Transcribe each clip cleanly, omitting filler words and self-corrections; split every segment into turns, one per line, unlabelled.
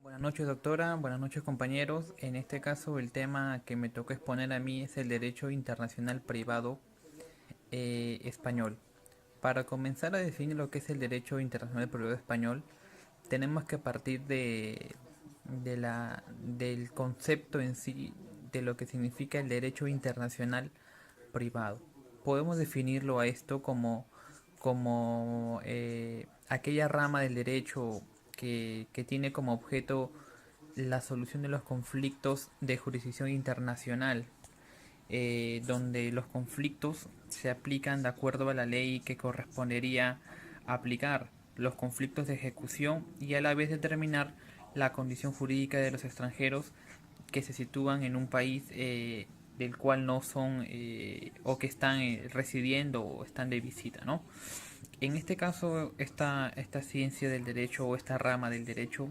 Buenas noches, doctora. Buenas noches, compañeros. En este caso, el tema que me toca exponer a mí es el derecho internacional privado español. Para comenzar a definir lo que es el derecho internacional privado español, tenemos que partir del concepto en sí de lo que significa el derecho internacional privado. Podemos definirlo a esto como aquella rama del derecho que tiene como objeto la solución de los conflictos de jurisdicción internacional, donde los conflictos se aplican de acuerdo a la ley que correspondería aplicar, los conflictos de ejecución, y a la vez determinar la condición jurídica de los extranjeros que se sitúan en un país del cual no son o que están residiendo o están de visita, ¿no? En este caso, esta ciencia del derecho o esta rama del derecho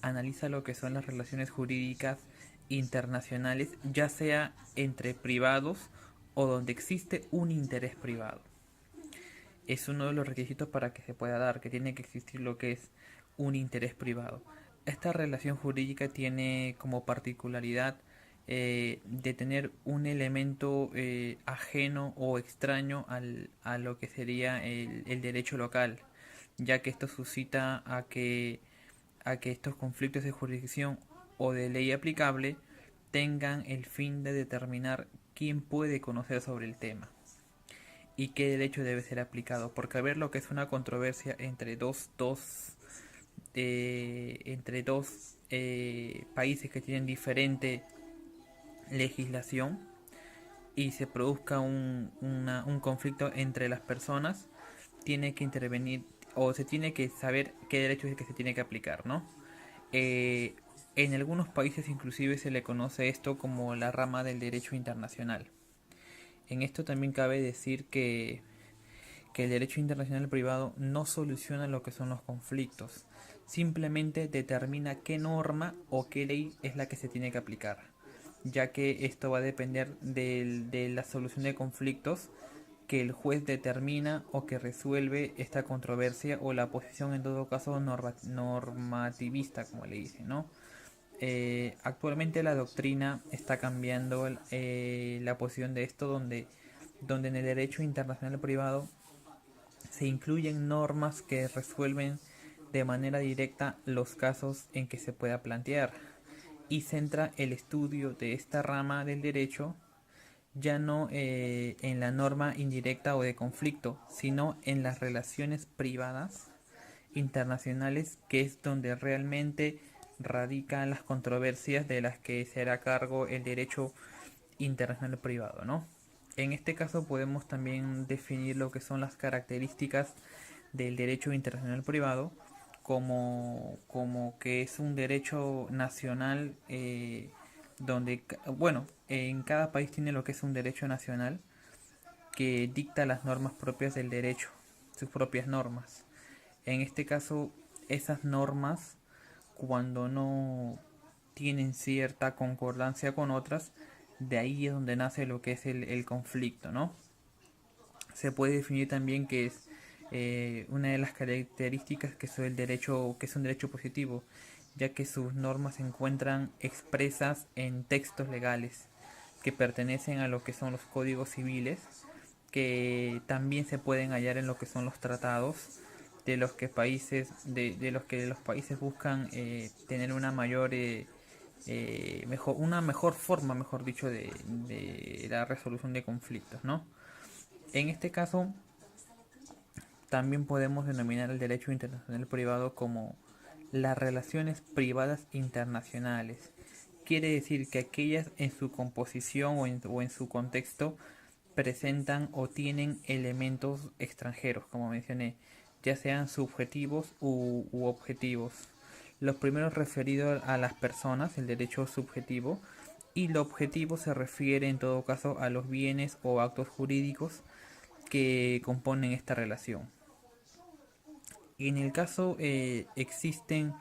analiza lo que son las relaciones jurídicas internacionales, ya sea entre privados o donde existe un interés privado. Es uno de los requisitos para que se pueda dar, que tiene que existir lo que es un interés privado. Esta relación jurídica tiene como particularidad de tener un elemento ajeno o extraño a lo que sería el derecho local, ya que esto suscita a que estos conflictos de jurisdicción o de ley aplicable tengan el fin de determinar quién puede conocer sobre el tema y qué derecho debe ser aplicado, porque a ver lo que es una controversia entre dos países que tienen diferente legislación y se produzca un conflicto entre las personas, tiene que intervenir o se tiene que saber qué derecho es el que se tiene que aplicar, ¿no? Eh, en algunos países inclusive se le conoce esto como la rama del derecho internacional. En esto también cabe decir que el derecho internacional privado no soluciona lo que son los conflictos, simplemente determina qué norma o qué ley es la que se tiene que aplicar, ya que esto va a depender de la solución de conflictos que el juez determina o que resuelve esta controversia, o la posición en todo caso normativista, como le dicen, ¿no? Actualmente la doctrina está cambiando la posición de esto, donde en el derecho internacional privado se incluyen normas que resuelven de manera directa los casos en que se pueda plantear, y centra el estudio de esta rama del derecho ya no en la norma indirecta o de conflicto, sino en las relaciones privadas internacionales, que es donde realmente radican las controversias de las que se hará cargo el derecho internacional privado, ¿no? En este caso podemos también definir lo que son las características del derecho internacional privado, como que es un derecho nacional, donde, bueno, en cada país tiene lo que es un derecho nacional que dicta las normas propias del derecho, sus propias normas. En este caso, esas normas, cuando no tienen cierta concordancia con otras, de ahí es donde nace lo que es el conflicto, ¿no? Se puede definir también que es una de las características que es el derecho, que es un derecho positivo, ya que sus normas se encuentran expresas en textos legales que pertenecen a lo que son los códigos civiles, que también se pueden hallar en lo que son los tratados de los que los países buscan tener una mejor forma, mejor dicho, de la resolución de conflictos, ¿no? En este caso, también podemos denominar el derecho internacional privado como las relaciones privadas internacionales. Quiere decir que aquellas en su composición o en su contexto presentan o tienen elementos extranjeros, como mencioné, ya sean subjetivos u objetivos. Los primeros referidos a las personas, el derecho subjetivo, y lo objetivo se refiere en todo caso a los bienes o actos jurídicos que componen esta relación. En el caso existen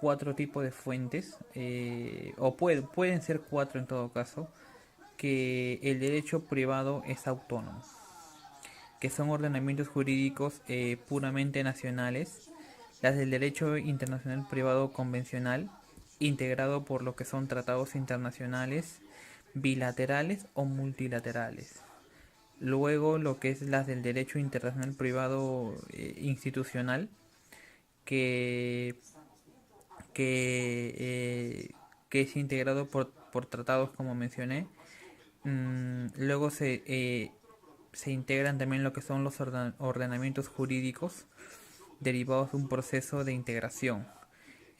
cuatro tipos de fuentes, o pueden ser cuatro en todo caso, que el derecho privado es autónomo, que son ordenamientos jurídicos puramente nacionales, las del derecho internacional privado convencional, integrado por lo que son tratados internacionales bilaterales o multilaterales. Luego lo que es las del derecho internacional privado institucional, que, que, eh, que es integrado por tratados como mencioné. Luego se integran también lo que son los ordenamientos jurídicos derivados de un proceso de integración.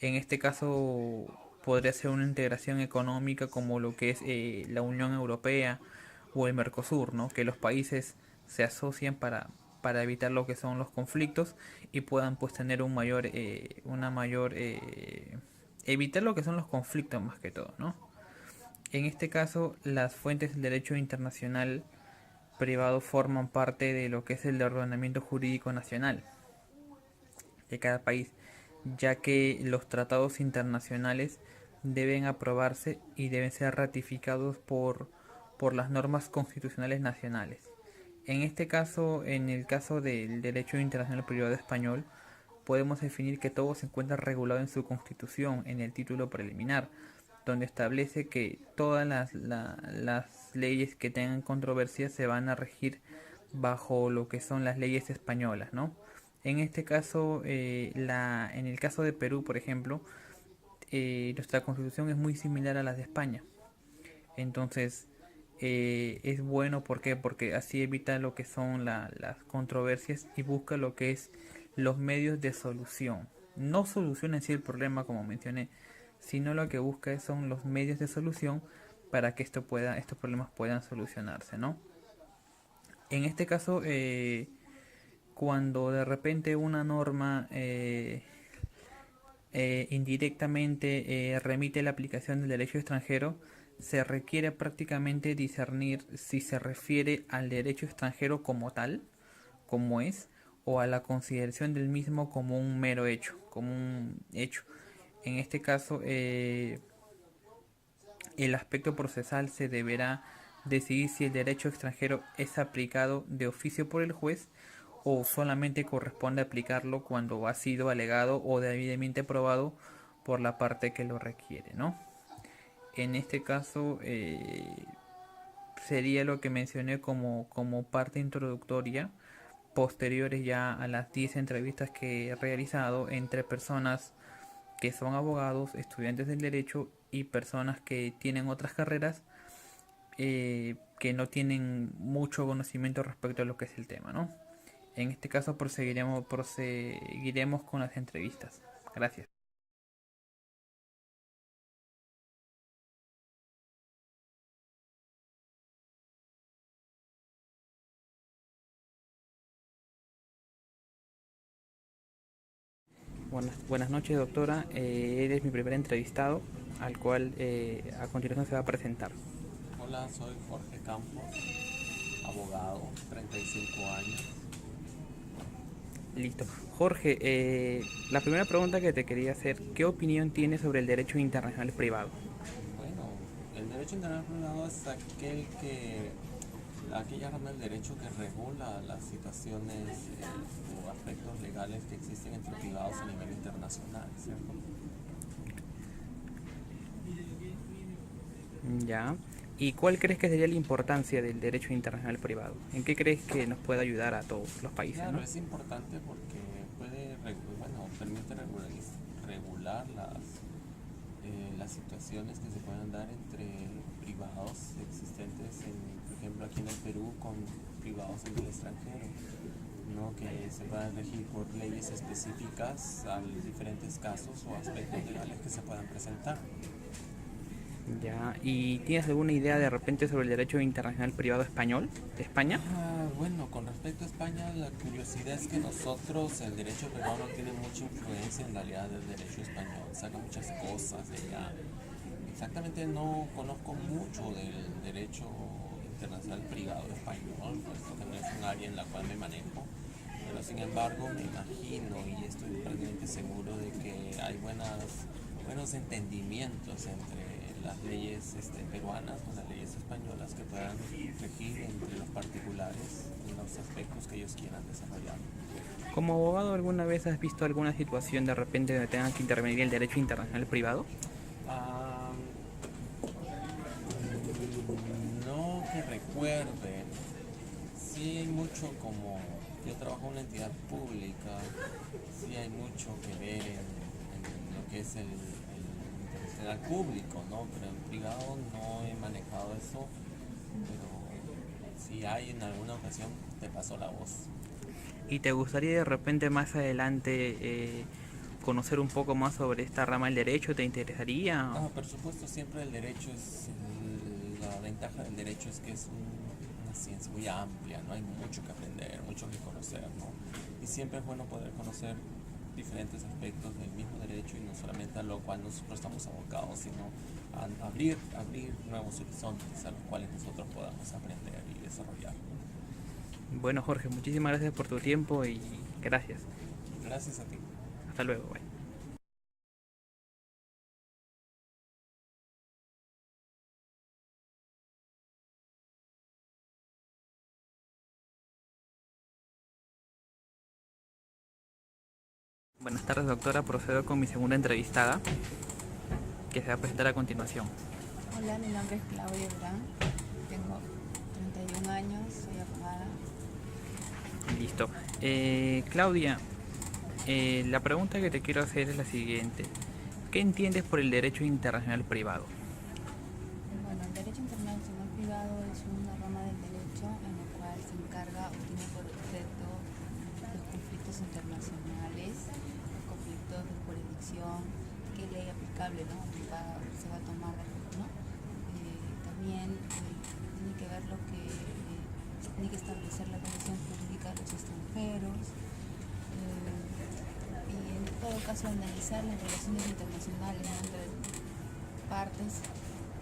En este caso podría ser una integración económica como lo que es la Unión Europea o el Mercosur, ¿no? Que los países se asocian para evitar lo que son los conflictos y puedan pues tener una mayor evitar lo que son los conflictos más que todo, ¿no? En este caso, las fuentes del derecho internacional privado forman parte de lo que es el ordenamiento jurídico nacional de cada país, ya que los tratados internacionales deben aprobarse y deben ser ratificados por las normas constitucionales nacionales. En este caso, en el caso del derecho internacional privado español, podemos definir que todo se encuentra regulado en su constitución, en el título preliminar, donde establece que todas las leyes que tengan controversia se van a regir bajo lo que son las leyes españolas, ¿no? En este caso, en el caso de Perú, por ejemplo, nuestra constitución es muy similar a la de España. Entonces, es bueno, ¿por qué? Porque así evita lo que son las controversias y busca lo que es los medios de solución. No soluciona en sí el problema, como mencioné, sino lo que busca son los medios de solución para que estos problemas puedan solucionarse, ¿no? En este caso, cuando de repente una norma indirectamente remite la aplicación del derecho extranjero, se requiere prácticamente discernir si se refiere al derecho extranjero como tal, como es, o a la consideración del mismo como un mero hecho, como un hecho. En este caso, el aspecto procesal se deberá decidir si el derecho extranjero es aplicado de oficio por el juez o solamente corresponde aplicarlo cuando ha sido alegado o debidamente probado por la parte que lo requiere, ¿no? En este caso sería lo que mencioné como parte introductoria, posteriores ya a las 10 entrevistas que he realizado entre personas que son abogados, estudiantes del derecho y personas que tienen otras carreras que no tienen mucho conocimiento respecto a lo que es el tema, ¿no? En este caso proseguiremos con las entrevistas. Gracias. Buenas noches, doctora. Eres mi primer entrevistado, al cual a continuación se va a presentar.
Hola, soy Jorge Campos, abogado, 35 años.
Listo. Jorge, la primera pregunta que te quería hacer, ¿qué opinión tienes sobre el derecho internacional privado?
Bueno, el derecho internacional es aquella rama del derecho que regula las situaciones o aspectos legales que existen entre privados a nivel internacional, ¿cierto?
Ya. ¿Y cuál crees que sería la importancia del derecho internacional privado? ¿En qué crees que nos puede ayudar a todos los países,
Claro,
no?
es importante porque permite regular las situaciones que se puedan dar entre privados existentes, por ejemplo, aquí en el Perú con privados en el extranjero, ¿no? Que se puedan regir por leyes específicas a los diferentes casos o aspectos legales que se puedan presentar.
Ya. ¿Y tienes alguna idea de repente sobre el derecho internacional privado español de España?
Bueno, con respecto a España, la curiosidad es que nosotros, el derecho peruano tiene mucha influencia en realidad del derecho español, saca muchas cosas de allá. Exactamente no conozco mucho del derecho internacional privado español, puesto que no es un área en la cual me manejo, pero sin embargo me imagino y estoy prácticamente seguro de que hay buenos entendimientos entre las leyes peruanas con las leyes españolas que puedan regir entre los particulares en los aspectos que ellos quieran desarrollar.
Como abogado, ¿alguna vez has visto alguna situación de repente donde tenga que intervenir el derecho internacional privado?
Ah, no que recuerde. Sí hay mucho como yo trabajo en una entidad pública, sí hay mucho que ver en lo que es el internacional público, ¿no? Pero en privado no he manejado eso, pero si hay en alguna ocasión te paso la voz.
¿Y te gustaría de repente más adelante conocer un poco más sobre esta rama del derecho? ¿Te interesaría?
Ah, por supuesto, siempre el derecho es, la ventaja del derecho es que es una ciencia muy amplia, ¿no? Hay mucho que aprender, mucho que conocer, ¿no? Y siempre es bueno poder conocer diferentes aspectos del mismo derecho y no solamente a lo cual nosotros estamos abocados, sino a abrir nuevos horizontes a los cuales nosotros podamos aprender y desarrollar.
Bueno, Jorge, muchísimas gracias por tu tiempo y gracias.
Gracias a ti.
Hasta luego, bye. Buenas tardes, doctora. Procedo con mi segunda entrevistada, que se va a presentar a continuación.
Hola, mi nombre es Claudia Durán, tengo 31 años, soy abogada.
Listo. Claudia, la pregunta que te quiero hacer es la siguiente. ¿Qué entiendes por el derecho internacional privado?
Bueno, el derecho internacional privado es una rama del derecho en la cual se encarga o tiene por objeto los conflictos internacionales, los conflictos de jurisdicción, qué ley aplicable, ¿no? Se va a tomar, ¿no? También tiene que ver lo que tiene que establecer la condición jurídica de los extranjeros. Y en todo caso analizar las relaciones internacionales, ¿no? Entre partes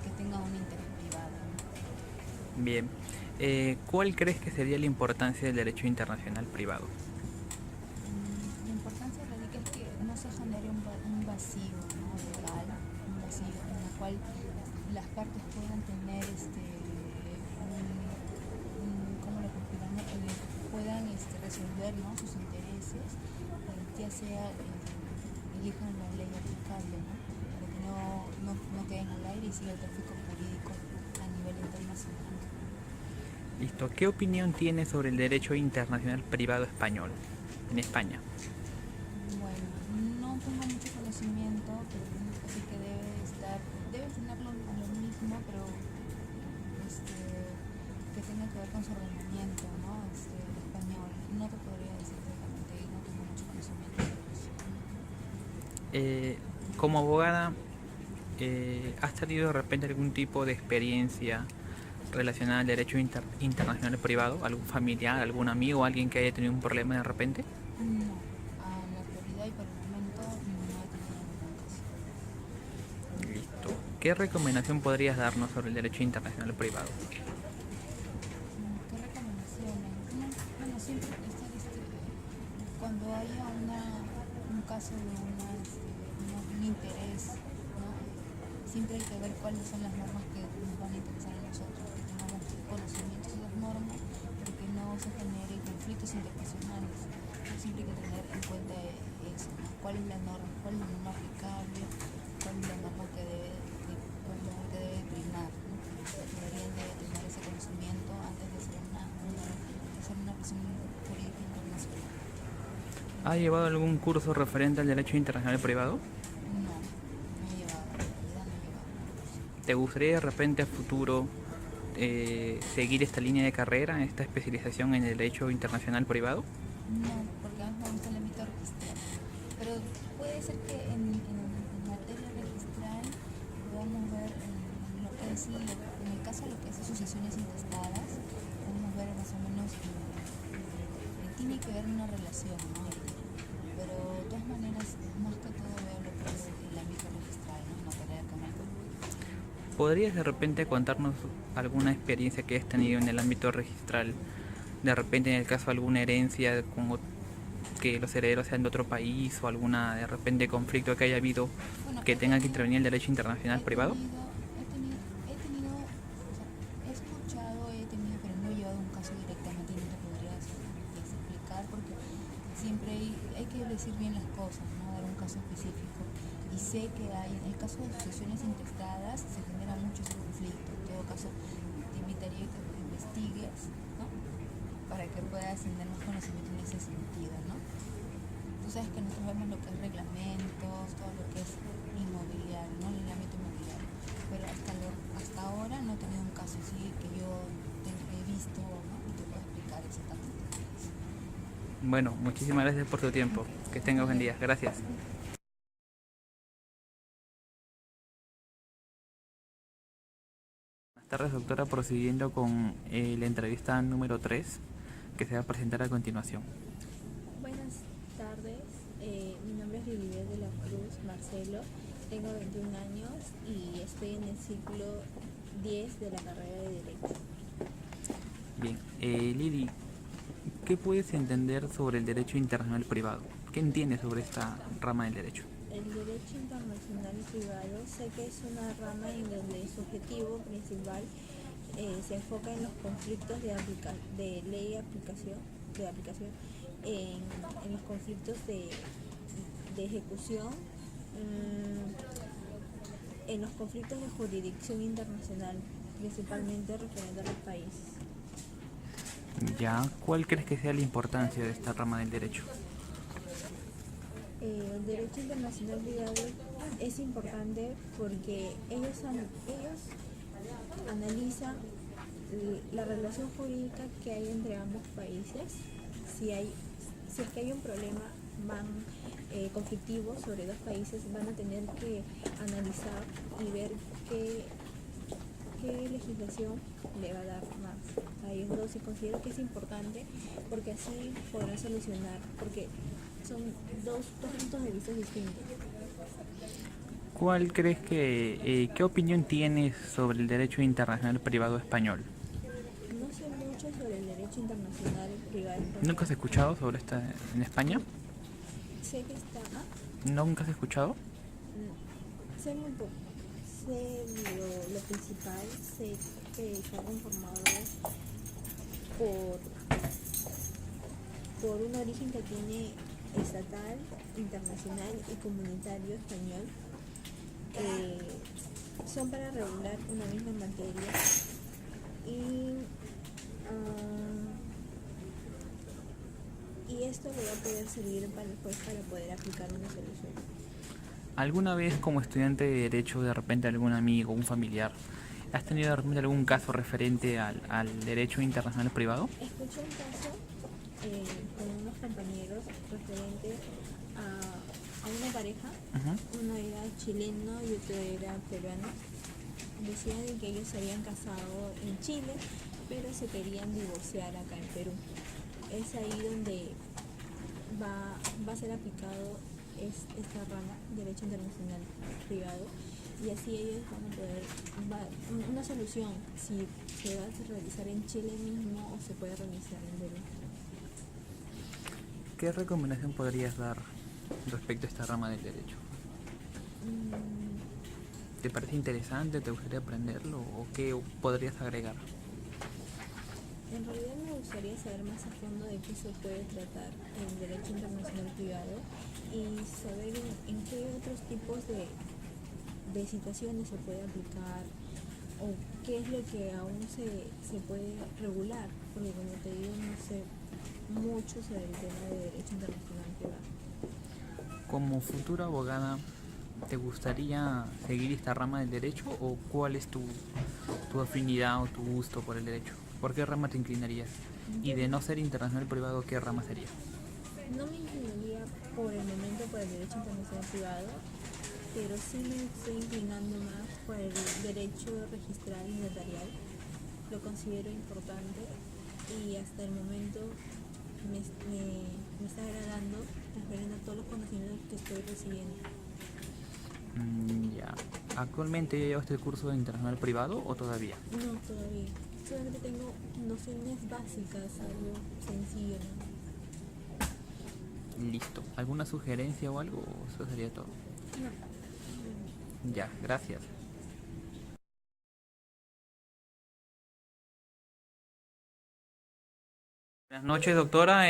que tengan un interés privado, ¿no?
Bien. ¿Cuál crees que sería la importancia del derecho internacional privado?
La importancia radica en que no se genere un vacío, ¿no? Legal, un vacío en el cual las partes puedan tener ¿cómo lo compilan? Puedan resolver, ¿no? Sus intereses, ya sea elijan la ley aplicable, ¿no? Para que no queden al aire y siga el tráfico jurídico a nivel internacional.
Listo. ¿Qué opinión tienes sobre el derecho internacional privado español en España?
Bueno, no tengo mucho conocimiento, pero sí que debe tenerlo a lo mismo, pero que tenga que ver con su ordenamiento, ¿no? El español. No te podría decir exactamente, no tengo mucho conocimiento sobre eso.
Como abogada, ¿has tenido de repente algún tipo de experiencia relacionada al derecho internacional privado? ¿Algún familiar, algún amigo, alguien que haya tenido un problema de repente?
No, a la actualidad y por el momento no he tenido ningún caso.
Listo. ¿Qué recomendación podrías darnos sobre el derecho internacional privado?
¿Qué recomendaciones? Bueno, siempre estar cuando haya un caso de un interés, ¿no? Siempre hay que ver cuáles son las normas que nos van a interesar a nosotros, que tengamos conocimientos de las normas, para que no se generen conflictos internacionales. Siempre hay que tener en cuenta eso, ¿no? ¿Cuál es la norma aplicable? ¿Cuál es la norma que debe primar, ¿no? Deberían de tener ese conocimiento antes de hacer una relación jurídica internacional.
¿Has llevado algún curso referente al derecho internacional privado?
No, no he llevado, en realidad no he llevado.
¿Te gustaría de repente a futuro seguir esta línea de carrera, esta especialización en el derecho internacional privado?
No, porque a mí me gusta el ámbito registral. Pero puede ser que en materia registral podamos ver lo que es, en el caso de lo que es sucesiones intestadas, podemos ver más o menos tiene que ver una relación, ¿no? Pero de todas maneras, más que todo veo lo que es el ámbito registral, ¿no? En materia canónica.
¿Podrías de repente contarnos alguna experiencia que has tenido en el ámbito registral? De repente en el caso de alguna herencia, como que los herederos sean de otro país o alguna de repente conflicto que haya habido
Bueno,
que tenga que intervenir el derecho internacional privado?
he escuchado, pero no he llevado un caso directamente y no te podría explicar porque siempre que decir bien las cosas, ¿no? Dar un caso específico. Y sé que hay, en el caso de sucesiones intestadas, se genera mucho ese conflicto. En todo caso, te invitaría a que investigues, ¿no? Para que puedas tener más conocimiento en ese sentido, ¿no? Tú sabes que nosotros vemos lo que es reglamentos, todo lo que es inmobiliario, ¿no? En el ámbito inmobiliario. Pero hasta ahora no he tenido un caso así que yo he visto, ¿no? Y te puedo explicar exactamente.
Bueno, muchísimas gracias por tu tiempo. Que tengas buen día. Gracias. Buenas tardes, doctora. Procediendo con la entrevista número 3 que se va a presentar a continuación.
Buenas tardes, mi nombre es Lilibet de la Cruz Marcelo, tengo 21 años y estoy en el ciclo 10 de la carrera de Derecho.
Bien, Lili, ¿qué puedes entender sobre el derecho internacional privado? ¿Qué entiendes sobre esta rama del derecho?
El derecho internacional privado sé que es una rama en donde su objetivo principal se enfoca en los conflictos de ley de aplicación, en los conflictos de ejecución, en los conflictos de jurisdicción internacional, principalmente referente a los países.
Ya, ¿cuál crees que sea la importancia de esta rama del derecho?
El derecho internacional privado es importante porque ellos analizan la relación jurídica que hay entre ambos países. Si es que hay un problema conflictivo sobre dos países, van a tener que analizar y ver qué legislación le va a dar más a ellos dos, y considero que es importante porque así podrán solucionar, porque son dos puntos de vista distintos.
¿Cuál crees qué opinión tienes sobre el derecho internacional privado español?
No sé mucho sobre el derecho internacional privado.
¿Nunca has escuchado sobre esta en España?
Sé que está,
¿Nunca has escuchado?
sé muy poco. Sé lo principal, sé que está conformado por un origen que tiene estatal, internacional y comunitario español, que son para regular una misma materia y esto le va a poder servir para el juez para poder aplicar una solución.
¿Alguna vez como estudiante de derecho, de repente algún amigo, un familiar, has tenido de repente algún caso referente al derecho internacional privado?
Escuché un caso con unos compañeros referente a una pareja. Uno era chileno y otro era peruano. Decían de que ellos se habían casado en Chile, pero se querían divorciar acá en Perú. Es ahí donde va a ser aplicado esta rama, derecho internacional privado, y así ellos van a poder una solución si se va a realizar en Chile mismo o se puede realizar en Perú.
¿Qué recomendación podrías dar respecto a esta rama del derecho? ¿Te parece interesante? ¿Te gustaría aprenderlo? ¿O qué podrías agregar?
En realidad me gustaría saber más a fondo de qué se puede tratar el derecho internacional privado y saber en qué otros tipos de situaciones se puede aplicar o qué es lo que aún se puede regular, porque como te digo, no sé mucho sobre el tema de derecho internacional privado.
Como futura abogada, ¿te gustaría seguir esta rama del derecho o cuál es tu afinidad o tu gusto por el derecho? ¿Por qué rama te inclinarías? Y de no ser internacional privado, ¿qué rama sería?
No me inclinaría por el momento por el derecho internacional privado, pero sí me estoy inclinando más por el derecho registral y notarial. Lo considero importante y hasta el momento me está agradando referente a todos los conocimientos que estoy recibiendo.
Ya. ¿Actualmente ya llevaste el curso de internacional privado o todavía?
No, todavía. Solamente tengo nociones básicas, algo sencillo, ¿no?
Listo. ¿Alguna sugerencia o algo? Eso sería todo.
No.
Ya, gracias. Buenas Buenas noches, doctora.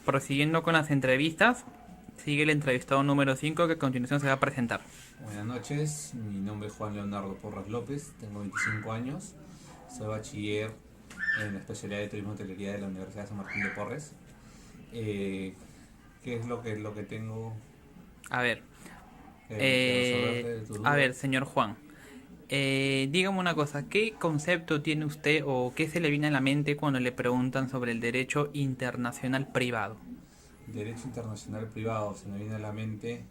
Prosiguiendo con las entrevistas, sigue el entrevistado número 5 que a continuación se va a presentar.
Buenas noches, mi nombre es Juan Leonardo Porras López, tengo 25 años, soy bachiller en la especialidad de Turismo y Hotelería de la Universidad de San Martín de Porres. ¿Qué es lo que tengo
A ver,
que resolverte de tu duda?
a ver, señor Juan, dígame una cosa, ¿qué concepto tiene usted o qué se le viene a la mente cuando le preguntan sobre el derecho internacional privado?
Derecho internacional privado, se me viene a la mente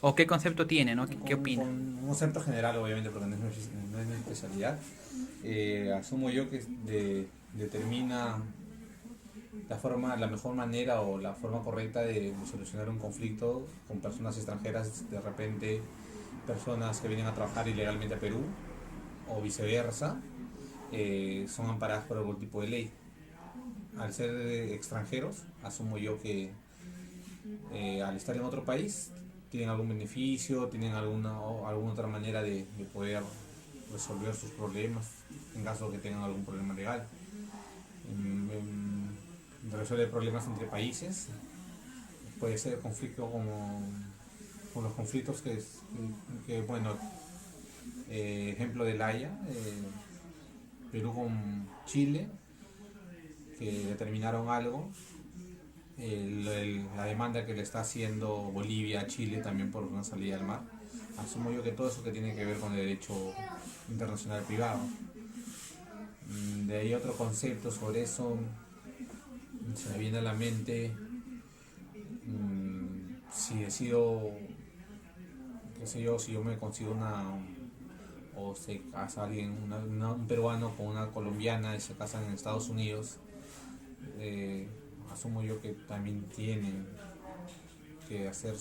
¿O qué concepto tiene, no? ¿Qué opina?
un concepto general, obviamente, porque no es mi especialidad. Asumo yo que determina la mejor manera o la forma correcta de solucionar un conflicto con personas extranjeras, de repente personas que vienen a trabajar ilegalmente a Perú o viceversa, son amparadas por algún tipo de ley. Al ser extranjeros, asumo yo que al estar en otro país tienen algún beneficio, tienen alguna otra manera de poder resolver sus problemas en caso de que tengan algún problema legal. Resuelve problemas entre países, puede ser conflicto con los conflictos bueno, ejemplo del Haya, Perú con Chile, que determinaron algo, la demanda que le está haciendo Bolivia a Chile también por una salida al mar. Asumo yo que todo eso que tiene que ver con el derecho internacional privado. De ahí otro concepto sobre eso, se me viene a la mente, si decido, qué sé yo, si yo me consigo o se casa alguien, un peruano con una colombiana y se casan en Estados Unidos, asumo yo que también tienen que hacer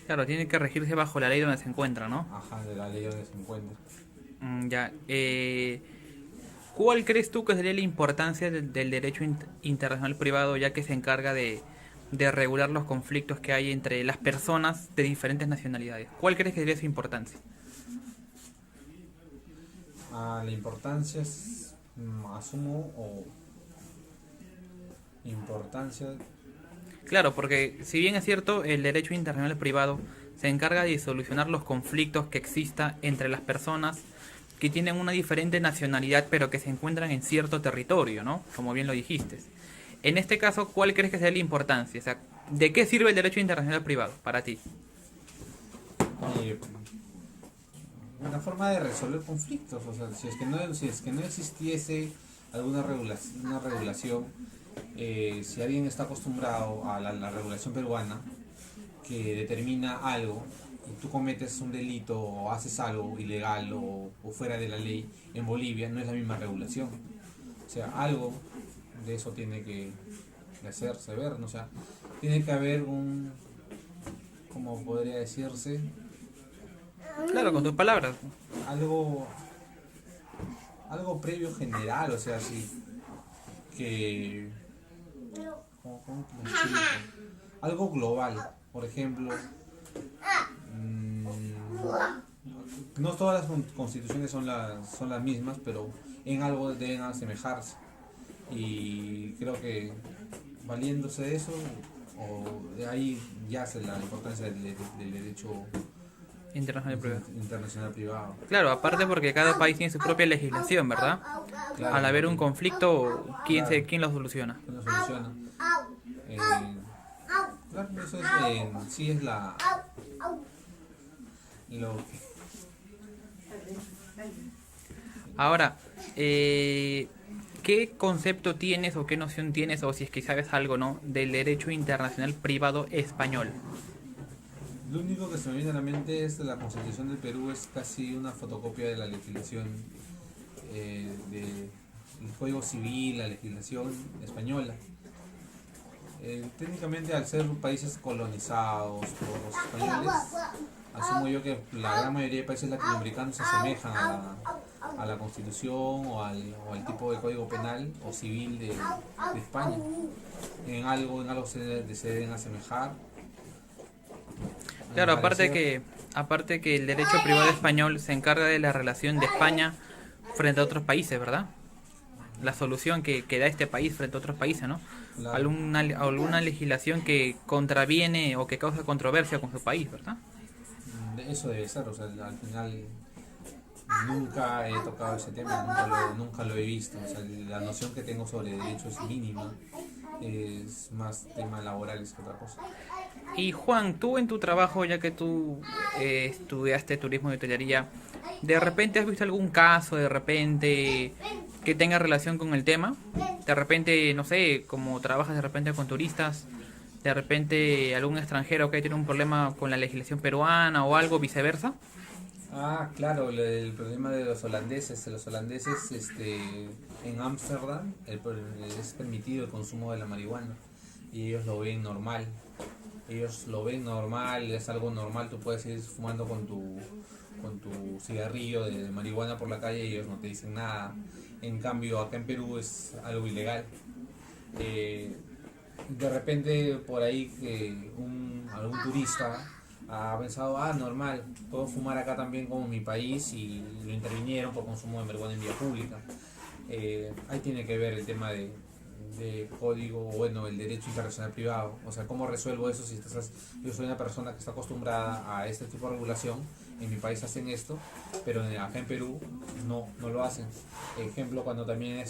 Claro, tiene que regirse bajo la ley donde se encuentra, ¿no?
de la ley donde se encuentra.
Ya. ¿Cuál crees tú que sería la importancia del derecho internacional privado, ya que se encarga de regular los conflictos que hay entre las personas de diferentes nacionalidades? ¿Cuál crees que sería su importancia?
La importancia es, importancia,
Claro, porque si bien es cierto, el derecho internacional privado se encarga de solucionar los conflictos que exista entre las personas que tienen una diferente nacionalidad pero que se encuentran en cierto territorio, ¿no? Como bien lo dijiste. En este caso, ¿cuál crees que sea la importancia? O sea, ¿de qué sirve el derecho internacional privado para ti?
una forma de resolver conflictos. O sea, si es que no existiese una regulación, si alguien está acostumbrado a la regulación peruana que determina algo y tú cometes un delito o haces algo ilegal o fuera de la ley en Bolivia, no es la misma regulación. O sea, algo de eso tiene que hacerse ver, ¿no? O sea, tiene que haber ¿cómo podría decirse?
Claro, con tus palabras.
Algo previo general, o sea, sí, que ¿cómo te lo explico? Algo global, por ejemplo, no todas las constituciones son las mismas, pero en algo deben asemejarse, y creo que valiéndose de eso, o de ahí yace la importancia del derecho internacional privado.
Claro, aparte porque cada país tiene su propia legislación, ¿verdad?
Claro,
Al haber un conflicto, ¿quién
claro.
quién lo soluciona?
Que lo soluciona. Claro, eso sí es lo que...
Ahora, ¿qué concepto tienes o qué noción tienes, o si es que sabes algo, ¿no?, del derecho internacional privado español?
Lo único que se me viene a la mente es que la Constitución del Perú es casi una fotocopia de la legislación del Código Civil, la legislación española. Técnicamente, al ser países colonizados por los españoles, asumo yo que la gran mayoría de países latinoamericanos se asemejan a la Constitución o al tipo de código penal o civil de España. En algo se deben asemejar.
Claro, aparte que el derecho privado español se encarga de la relación de España frente a otros países, ¿verdad? la solución que da este país frente a otros países, ¿no?
Claro.
Alguna legislación que contraviene o que causa controversia con su país, ¿verdad?
Eso debe ser, o sea, al final nunca he tocado ese tema, nunca lo he visto, o sea, la noción que tengo sobre derecho es mínima, es más tema laborales que otra cosa.
Y Juan, tú en tu trabajo, ya que tú estudiaste turismo y hotelería, ¿de repente has visto algún caso, de repente, que tenga relación con el tema? De repente, no sé, como trabajas de repente con turistas, de repente algún extranjero que tiene un problema con la legislación peruana o algo viceversa.
Ah, claro, el problema de los holandeses. Los holandeses, en Ámsterdam es permitido el consumo de la marihuana y ellos lo ven normal. Ellos lo ven normal, es algo normal, tú puedes ir fumando con tu cigarrillo de marihuana por la calle y ellos no te dicen nada. En cambio, acá en Perú es algo ilegal. De repente por ahí que algún turista ha pensado, normal, puedo fumar acá también como en mi país y lo intervinieron por consumo de marihuana en vía pública. Ahí tiene que ver el tema de código, bueno, el derecho internacional privado. O sea, ¿cómo resuelvo eso si yo soy una persona que está acostumbrada a este tipo de regulación? En mi país hacen esto, pero acá en Perú no lo hacen. Ejemplo, cuando también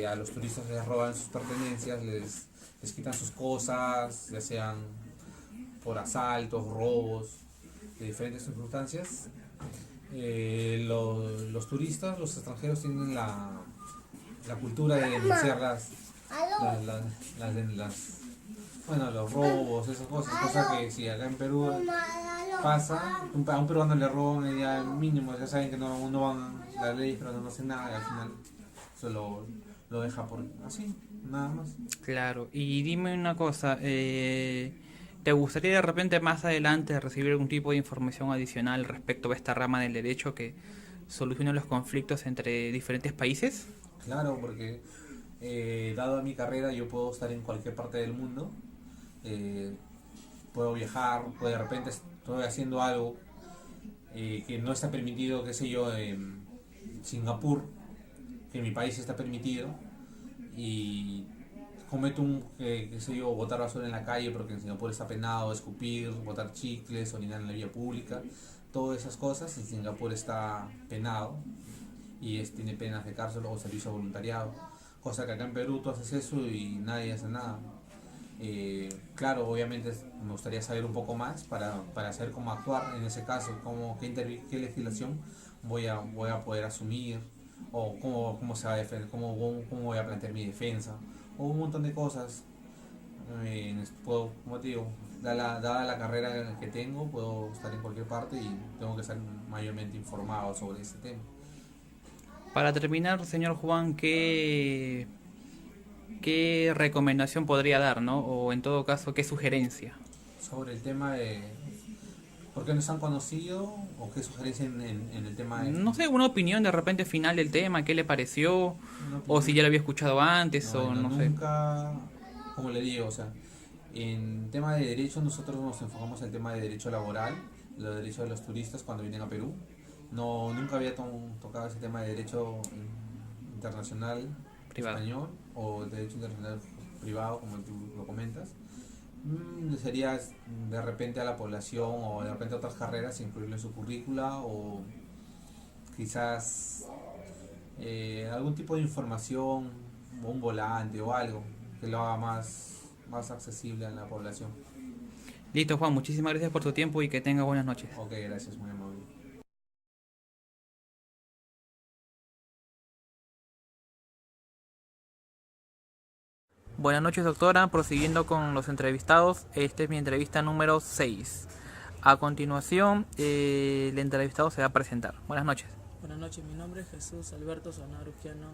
a los turistas les roban sus pertenencias, les quitan sus cosas, ya sean por asaltos, robos, de diferentes circunstancias. Los turistas, los extranjeros tienen la cultura de denunciar los robos, esas cosas, cosa que si acá en Perú pasa, a un peruano le roban ya mínimo, ya saben que no van las leyes, pero no hacen nada y al final solo lo deja por así, nada más.
Claro, y dime una cosa, ¿te gustaría de repente más adelante recibir algún tipo de información adicional respecto a esta rama del derecho que solucione los conflictos entre diferentes países?
Claro, porque dado a mi carrera yo puedo estar en cualquier parte del mundo, puedo viajar, de repente estoy haciendo algo que no está permitido, qué sé yo, en Singapur, que en mi país está permitido, y cometo qué sé yo, botar basura en la calle porque en Singapur está penado, escupir, botar chicles, orinar en la vía pública, todas esas cosas en Singapur está penado y tiene penas de cárcel o servicio voluntariado, cosa que acá en Perú tú haces eso y nadie hace nada. Claro, obviamente me gustaría saber un poco más para saber cómo actuar en ese caso, qué legislación voy a poder asumir o cómo se va a defender, cómo voy a plantear mi defensa o un montón de cosas. Como te digo, dada la carrera que tengo, puedo estar en cualquier parte y tengo que estar mayormente informado sobre ese tema.
Para terminar, señor Juan, ¿qué recomendación podría dar, ¿no? O en todo caso, ¿qué sugerencia?
Sobre el tema de por qué no están conocidos o qué sugerencia en el tema de...
No sé, una opinión de repente final del tema, ¿qué le pareció? O si ya lo había escuchado antes, o no sé.
Nunca, como le digo, o sea, en tema de derecho nosotros nos enfocamos en el tema de derecho laboral, los derechos de los turistas cuando vienen a Perú. Nunca había tocado ese tema de derecho internacional
Privado.
español o derecho internacional privado, como tú lo comentas. Sería de repente a la población o de repente a otras carreras incluirlo en su currícula o quizás algún tipo de información o un volante o algo que lo haga más accesible a la población.
Listo, Juan, muchísimas gracias por tu tiempo y que tenga buenas noches.
Ok, gracias, muy amable.
Buenas noches, doctora. Prosiguiendo con los entrevistados, esta es mi entrevista número 6. A continuación, el entrevistado se va a presentar. Buenas noches.
Buenas noches, mi nombre es Jesús Alberto Sonado Rugiano,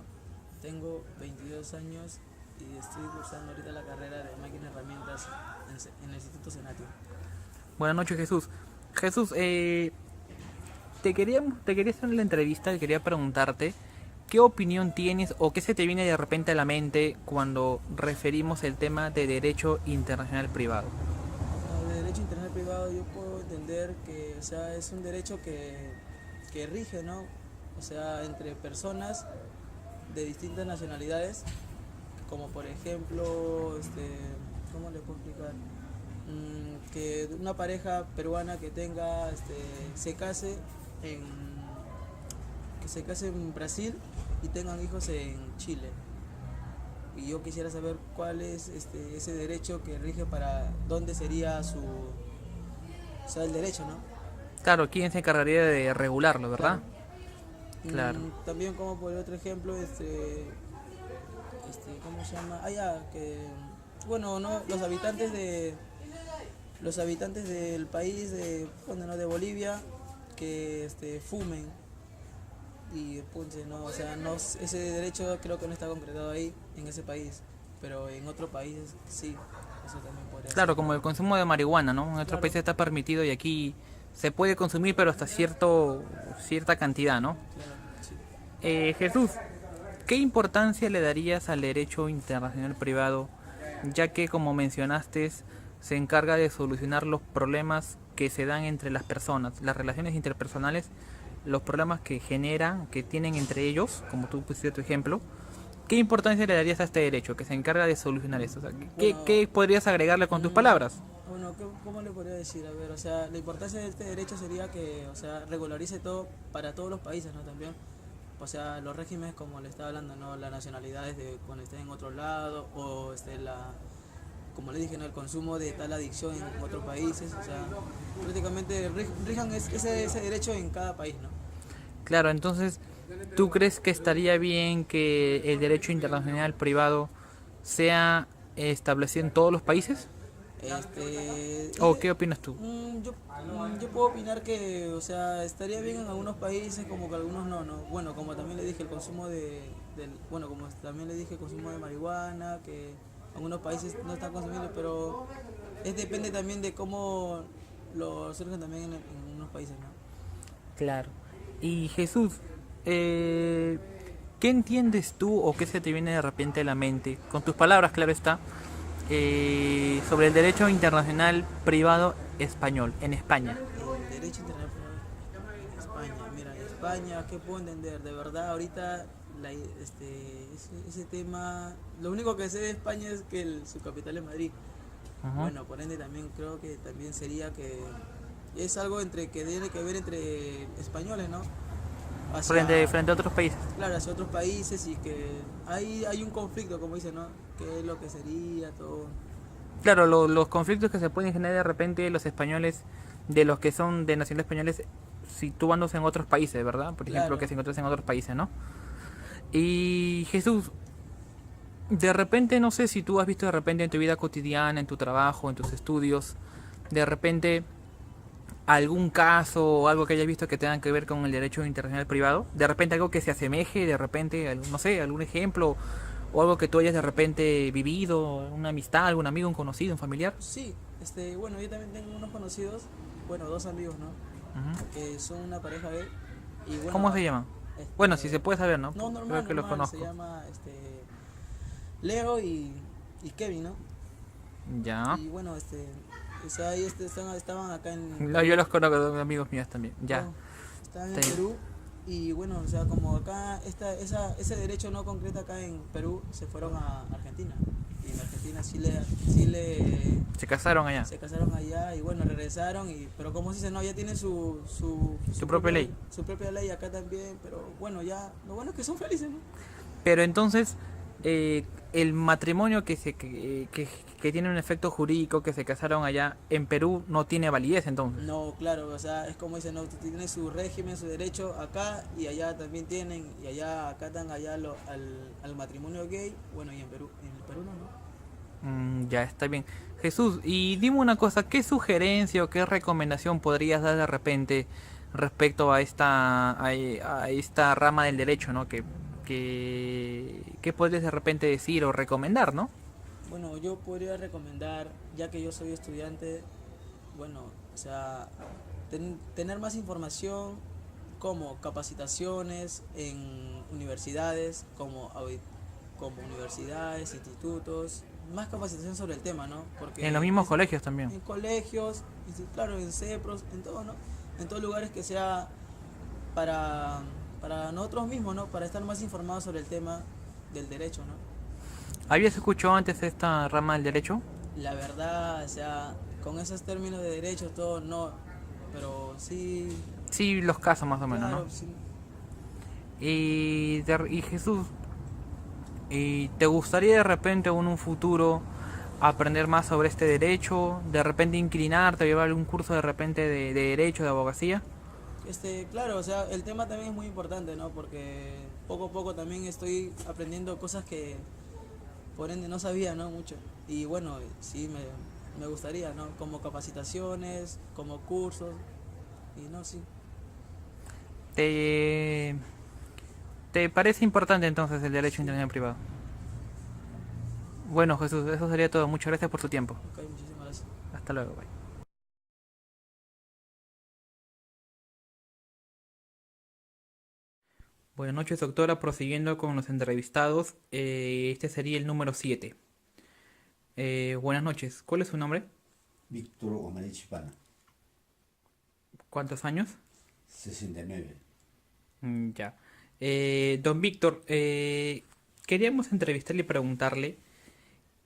tengo 22 años y estoy cursando ahorita la carrera de máquina y herramientas en el Instituto Senatio.
Buenas noches, Jesús. Jesús, te quería hacer la entrevista y quería preguntarte ¿qué opinión tienes o qué se te viene de repente a la mente cuando referimos el tema de derecho internacional privado?
De derecho internacional privado yo puedo entender que es un derecho que rige, ¿no? O sea, entre personas de distintas nacionalidades, como por ejemplo, ¿cómo le puedo explicar? Que una pareja peruana que tenga, se case en, que se case en Brasil y tengan hijos en Chile. Y yo quisiera saber cuál es ese derecho que rige para dónde sería o sea, el derecho, ¿no?
Claro, ¿quién se encargaría de regularlo, verdad? Claro.
También como por otro ejemplo, ¿cómo se llama? Que, bueno, no, los habitantes del país de Bolivia que fumen y punche, no, o sea, no, ese derecho creo que no está concretado ahí en ese país, pero en otros países sí, eso también podría
Claro,
ser.
como el consumo de marihuana, ¿no? En otros
Claro.
países está permitido y aquí se puede consumir, pero hasta cierta cantidad, ¿no?
Claro, sí.
Jesús, ¿qué importancia le darías al derecho internacional privado, ya que, como mencionaste, se encarga de solucionar los problemas que se dan entre las personas, las relaciones interpersonales, los problemas que generan, que tienen entre ellos, como tú pusiste tu ejemplo? ¿Qué importancia le darías a este derecho que se encarga de solucionar eso? O sea,
Bueno,
¿qué podrías agregarle con tus palabras?
Bueno, ¿cómo le podría decir? A ver, o sea, la importancia de este derecho sería que, o sea, regularice todo para todos los países, ¿no? También, o sea, los regímenes, como le estaba hablando, ¿no? Las nacionalidades de cuando estén en otro lado, o como le dije, ¿no? El consumo de tal adicción en otros países, o sea, prácticamente rijan ese derecho en cada país, ¿no?
Claro, entonces, ¿tú crees que estaría bien que el derecho internacional privado sea establecido en todos los países? ¿O qué opinas tú?
Yo puedo opinar que, o sea, estaría bien en algunos países, como que algunos no, ¿no? Bueno, como también le dije, el consumo como también le dije, el consumo de marihuana, que algunos países no están consumiendo, pero depende también de cómo lo surgen también en unos países, ¿no?
Claro. Y Jesús, ¿qué entiendes tú o qué se te viene de repente a la mente? Con tus palabras, claro está, sobre el derecho internacional privado español, en España.
El derecho internacional en España, mira, en España, ¿qué puedo entender? De verdad, ahorita ese tema, lo único que sé de España es que su capital es Madrid.
Ajá.
Bueno, por ende también creo que también sería que es algo que tiene que ver entre españoles, ¿no?
Frente a otros países.
Claro, hacia otros países y que hay un conflicto, como dicen, ¿no? ¿Qué es lo que sería todo?
Claro, los conflictos que se pueden generar de repente los españoles, de los que son de nacionalidad españoles, situándose en otros países, ¿verdad? Por ejemplo,
Claro.
que se encuentran en otros países, ¿no? Y Jesús, de repente, no sé si tú has visto de repente en tu vida cotidiana, en tu trabajo, en tus estudios, de repente algún caso o algo que hayas visto que tenga que ver con el derecho internacional privado, de repente algo que se asemeje, de repente, no sé, algún ejemplo o algo que tú hayas de repente vivido, una amistad, algún amigo, un conocido, un familiar.
Sí, bueno, yo también tengo unos conocidos, bueno, dos amigos, ¿no?
Ujú.
Que son una pareja gay y bueno,
¿Cómo se llaman?
este,
Bueno, si se puede saber, ¿no?
No,
Creo
normal,
que los
normal,
conozco.
se llama Leo y Kevin, ¿no?
Ya.
Y bueno, o sea, ahí estaban acá en
No, yo los conozco, son amigos míos también. Ya.
no, estaban en
Está bien.
Perú y bueno, o sea, como acá ese derecho no concreto acá en Perú, se fueron a Argentina. Y en Argentina
Se casaron allá.
se casaron allá y bueno, regresaron pero como se dice, no, ya tienen su
propia ley.
Su propia ley acá también, pero bueno, ya lo bueno es que son felices, ¿no?
Pero entonces, el matrimonio que tiene un efecto jurídico, que se casaron allá en Perú, no tiene validez entonces.
No, claro, o sea, es como dicen, no, tienen su régimen, su derecho acá y allá también tienen, y allá acatan allá al matrimonio gay, bueno, y en el Perú no.
Ya está bien. Jesús, y dime una cosa, ¿qué sugerencia o qué recomendación podrías dar de repente respecto a esta rama del derecho, ¿no? ¿Qué podrías de repente decir o recomendar, ¿no?
Bueno, yo podría recomendar, ya que yo soy estudiante, bueno, o sea, tener más información como capacitaciones en universidades, como universidades, institutos, más capacitación sobre el tema, ¿no? Porque
En los mismos colegios también.
en colegios, claro, en CEPROS, en todo, ¿no? En todos lugares que sea para para nosotros mismos, ¿no? Para estar más informados sobre el tema del derecho, ¿no?
¿Habías escuchado antes esta rama del derecho?
La verdad, o sea, con esos términos de derecho, todo no, pero sí,
Sí, los casos más o menos, ¿no?
claro, sí.
Y Jesús, ¿te gustaría de repente en un futuro aprender más sobre este derecho? ¿De repente inclinarte, llevar algún curso de repente de derecho, de abogacía?
Claro, o sea, el tema también es muy importante, ¿no? Porque poco a poco también estoy aprendiendo cosas que por ende no sabía, ¿no? Mucho. Y bueno, sí, me gustaría, ¿no? Como capacitaciones, como cursos, y no, sí.
¿Te, ¿Te parece importante entonces el derecho
Sí,
internacional privado? Bueno, Jesús, eso sería todo. Muchas gracias por tu tiempo.
ok, muchísimas gracias.
Hasta luego, bye. Buenas noches, doctora. Prosiguiendo con los entrevistados, este sería el número 7. Buenas noches. ¿Cuál es su nombre?
Víctor Omarich Pana,
¿Cuántos años?
69.
Ya. Don Víctor, queríamos entrevistarle y preguntarle,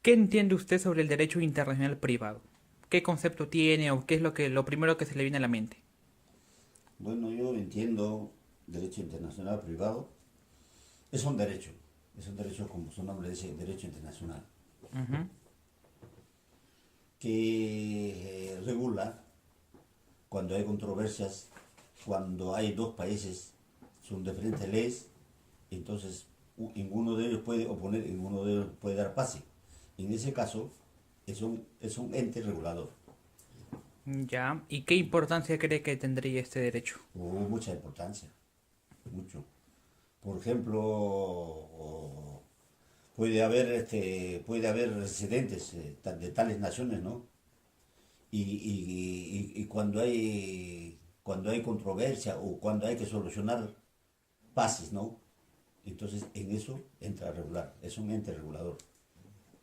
¿qué entiende usted sobre el derecho internacional privado? ¿Qué concepto tiene o qué es lo primero que se le viene a la mente?
Bueno, yo entiendo derecho internacional privado. Es un derecho como su nombre dice, derecho internacional,
Ujú.
que regula cuando hay controversias, cuando hay dos países, son diferentes leyes, entonces ninguno de ellos puede oponer, ninguno de ellos puede dar pase. En ese caso, es un ente regulador.
Ya. ¿Y qué importancia cree que tendría este derecho?
Mucha importancia, mucho. Por ejemplo, puede haber residentes de tales naciones, ¿no? Y cuando hay controversia o cuando hay que solucionar pases, ¿no? Entonces en eso entra a regular, es un ente regulador,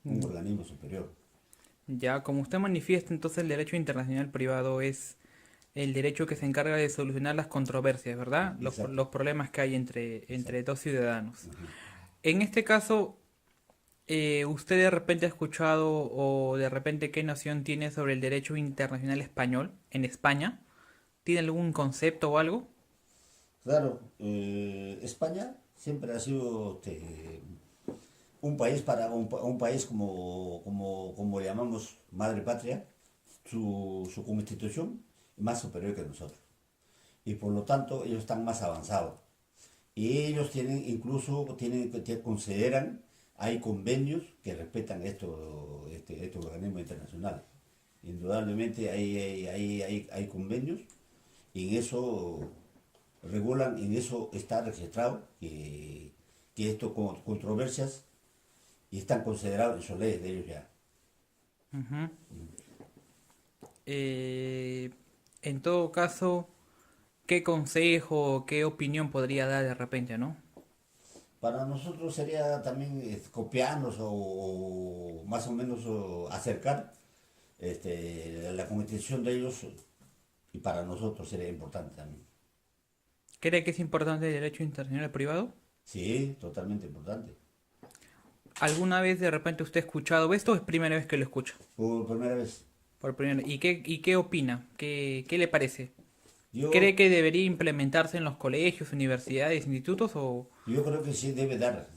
un organismo superior.
Ya, como usted manifiesta, entonces el derecho internacional privado es el derecho que se encarga de solucionar las controversias, ¿verdad?
Exacto,
Los problemas que hay entre
exacto.
dos ciudadanos.
Ujú.
En este caso, ¿usted de repente ha escuchado o de repente qué noción tiene sobre el derecho internacional español en España? ¿Tiene algún concepto o algo?
Claro, España siempre ha sido un país un país como llamamos madre patria, su constitución es más superior que nosotros. Y por lo tanto ellos están más avanzados. Y ellos tienen, incluso consideran, hay convenios que respetan estos organismos internacionales. Indudablemente hay convenios y en eso regulan, en eso está registrado que esto con controversias y están considerados en sus leyes de ellos ya.
Ujú. Eh, en todo caso, ¿qué consejo o qué opinión podría dar de repente, no?
Para nosotros sería también copiarnos o más o menos acercar la constitución de ellos y para nosotros sería importante también.
¿Cree que es importante el derecho internacional privado?
Sí, totalmente importante.
¿Alguna vez de repente usted ha escuchado esto o es primera vez que lo escucha?
Por primera vez,
Por primera, y qué opina? ¿Qué le parece? ¿Cree
yo,
que debería implementarse en los colegios, universidades, institutos o...?
yo creo que sí debe dar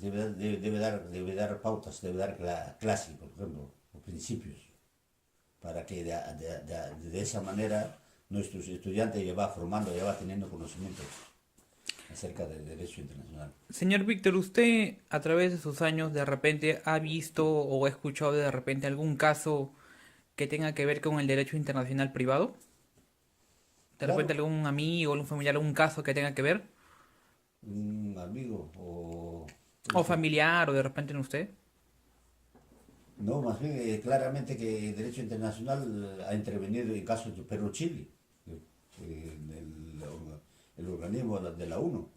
pautas, debe dar clase, por ejemplo, o principios, para que de esa manera nuestros estudiantes ya va formando, ya va teniendo conocimiento acerca del derecho internacional.
Señor Víctor, ¿usted a través de sus años de repente ha visto o ha escuchado de repente algún caso que tenga que ver con el derecho internacional privado? ¿De repente
Claro,
algún amigo, algún familiar, algún caso que tenga que ver?
un amigo o...
¿O familiar o de repente en usted?
No, más bien claramente que el derecho internacional ha intervenido en casos de Perú-Chile, el organismo de la ONU,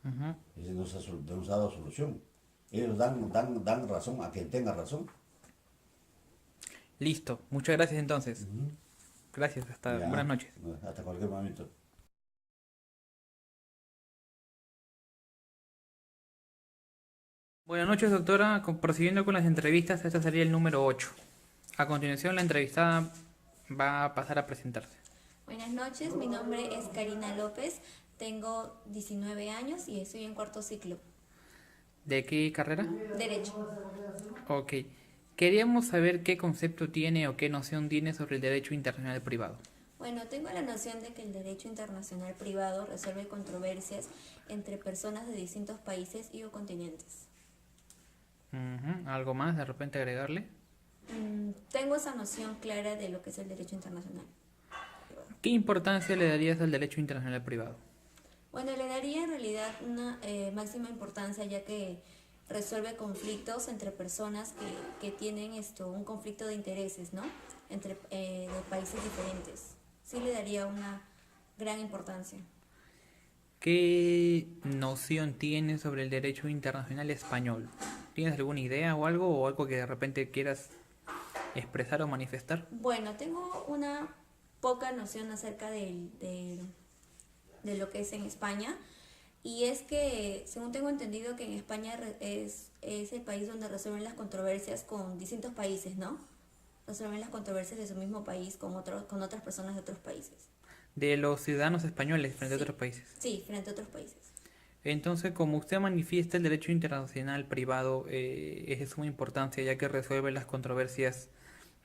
Ujú.
nos ha dado solución. Ellos dan razón a quien tenga razón.
Listo. Muchas gracias entonces. Gracias. Hasta buenas
Ya,
noches.
hasta cualquier momento.
Buenas noches, doctora. Prosiguiendo con las entrevistas, esta sería el número 8. A continuación, la entrevistada va a pasar a presentarse.
Buenas noches, mi nombre es Karina López, tengo 19 años y estoy en cuarto ciclo.
¿De qué carrera?
Derecho.
Ok. Queríamos saber qué concepto tiene o qué noción tiene sobre el derecho internacional privado.
Bueno, tengo la noción de que el derecho internacional privado resuelve controversias entre personas de distintos países y o continentes.
¿Algo más de repente agregarle?
Tengo esa noción clara de lo que es el derecho internacional privado.
¿Qué importancia le darías al derecho internacional privado?
Bueno, le daría en realidad una máxima importancia, ya que resuelve conflictos entre personas que tienen un conflicto de intereses, ¿no? Entre de países diferentes. Sí le daría una gran importancia.
¿Qué noción tienes sobre el derecho internacional español? ¿Tienes alguna idea o algo que de repente quieras expresar o manifestar?
Bueno, tengo una poca noción acerca de lo que es en España, y es que, según tengo entendido, que en España es el país donde resuelven las controversias con distintos países, ¿no? Resuelven las controversias de su mismo país con otras personas de otros países.
De los ciudadanos españoles frente a
Sí.
otros países.
Sí, frente a otros países.
Entonces, como usted manifiesta, el derecho internacional privado es de suma importancia, ya que resuelve las controversias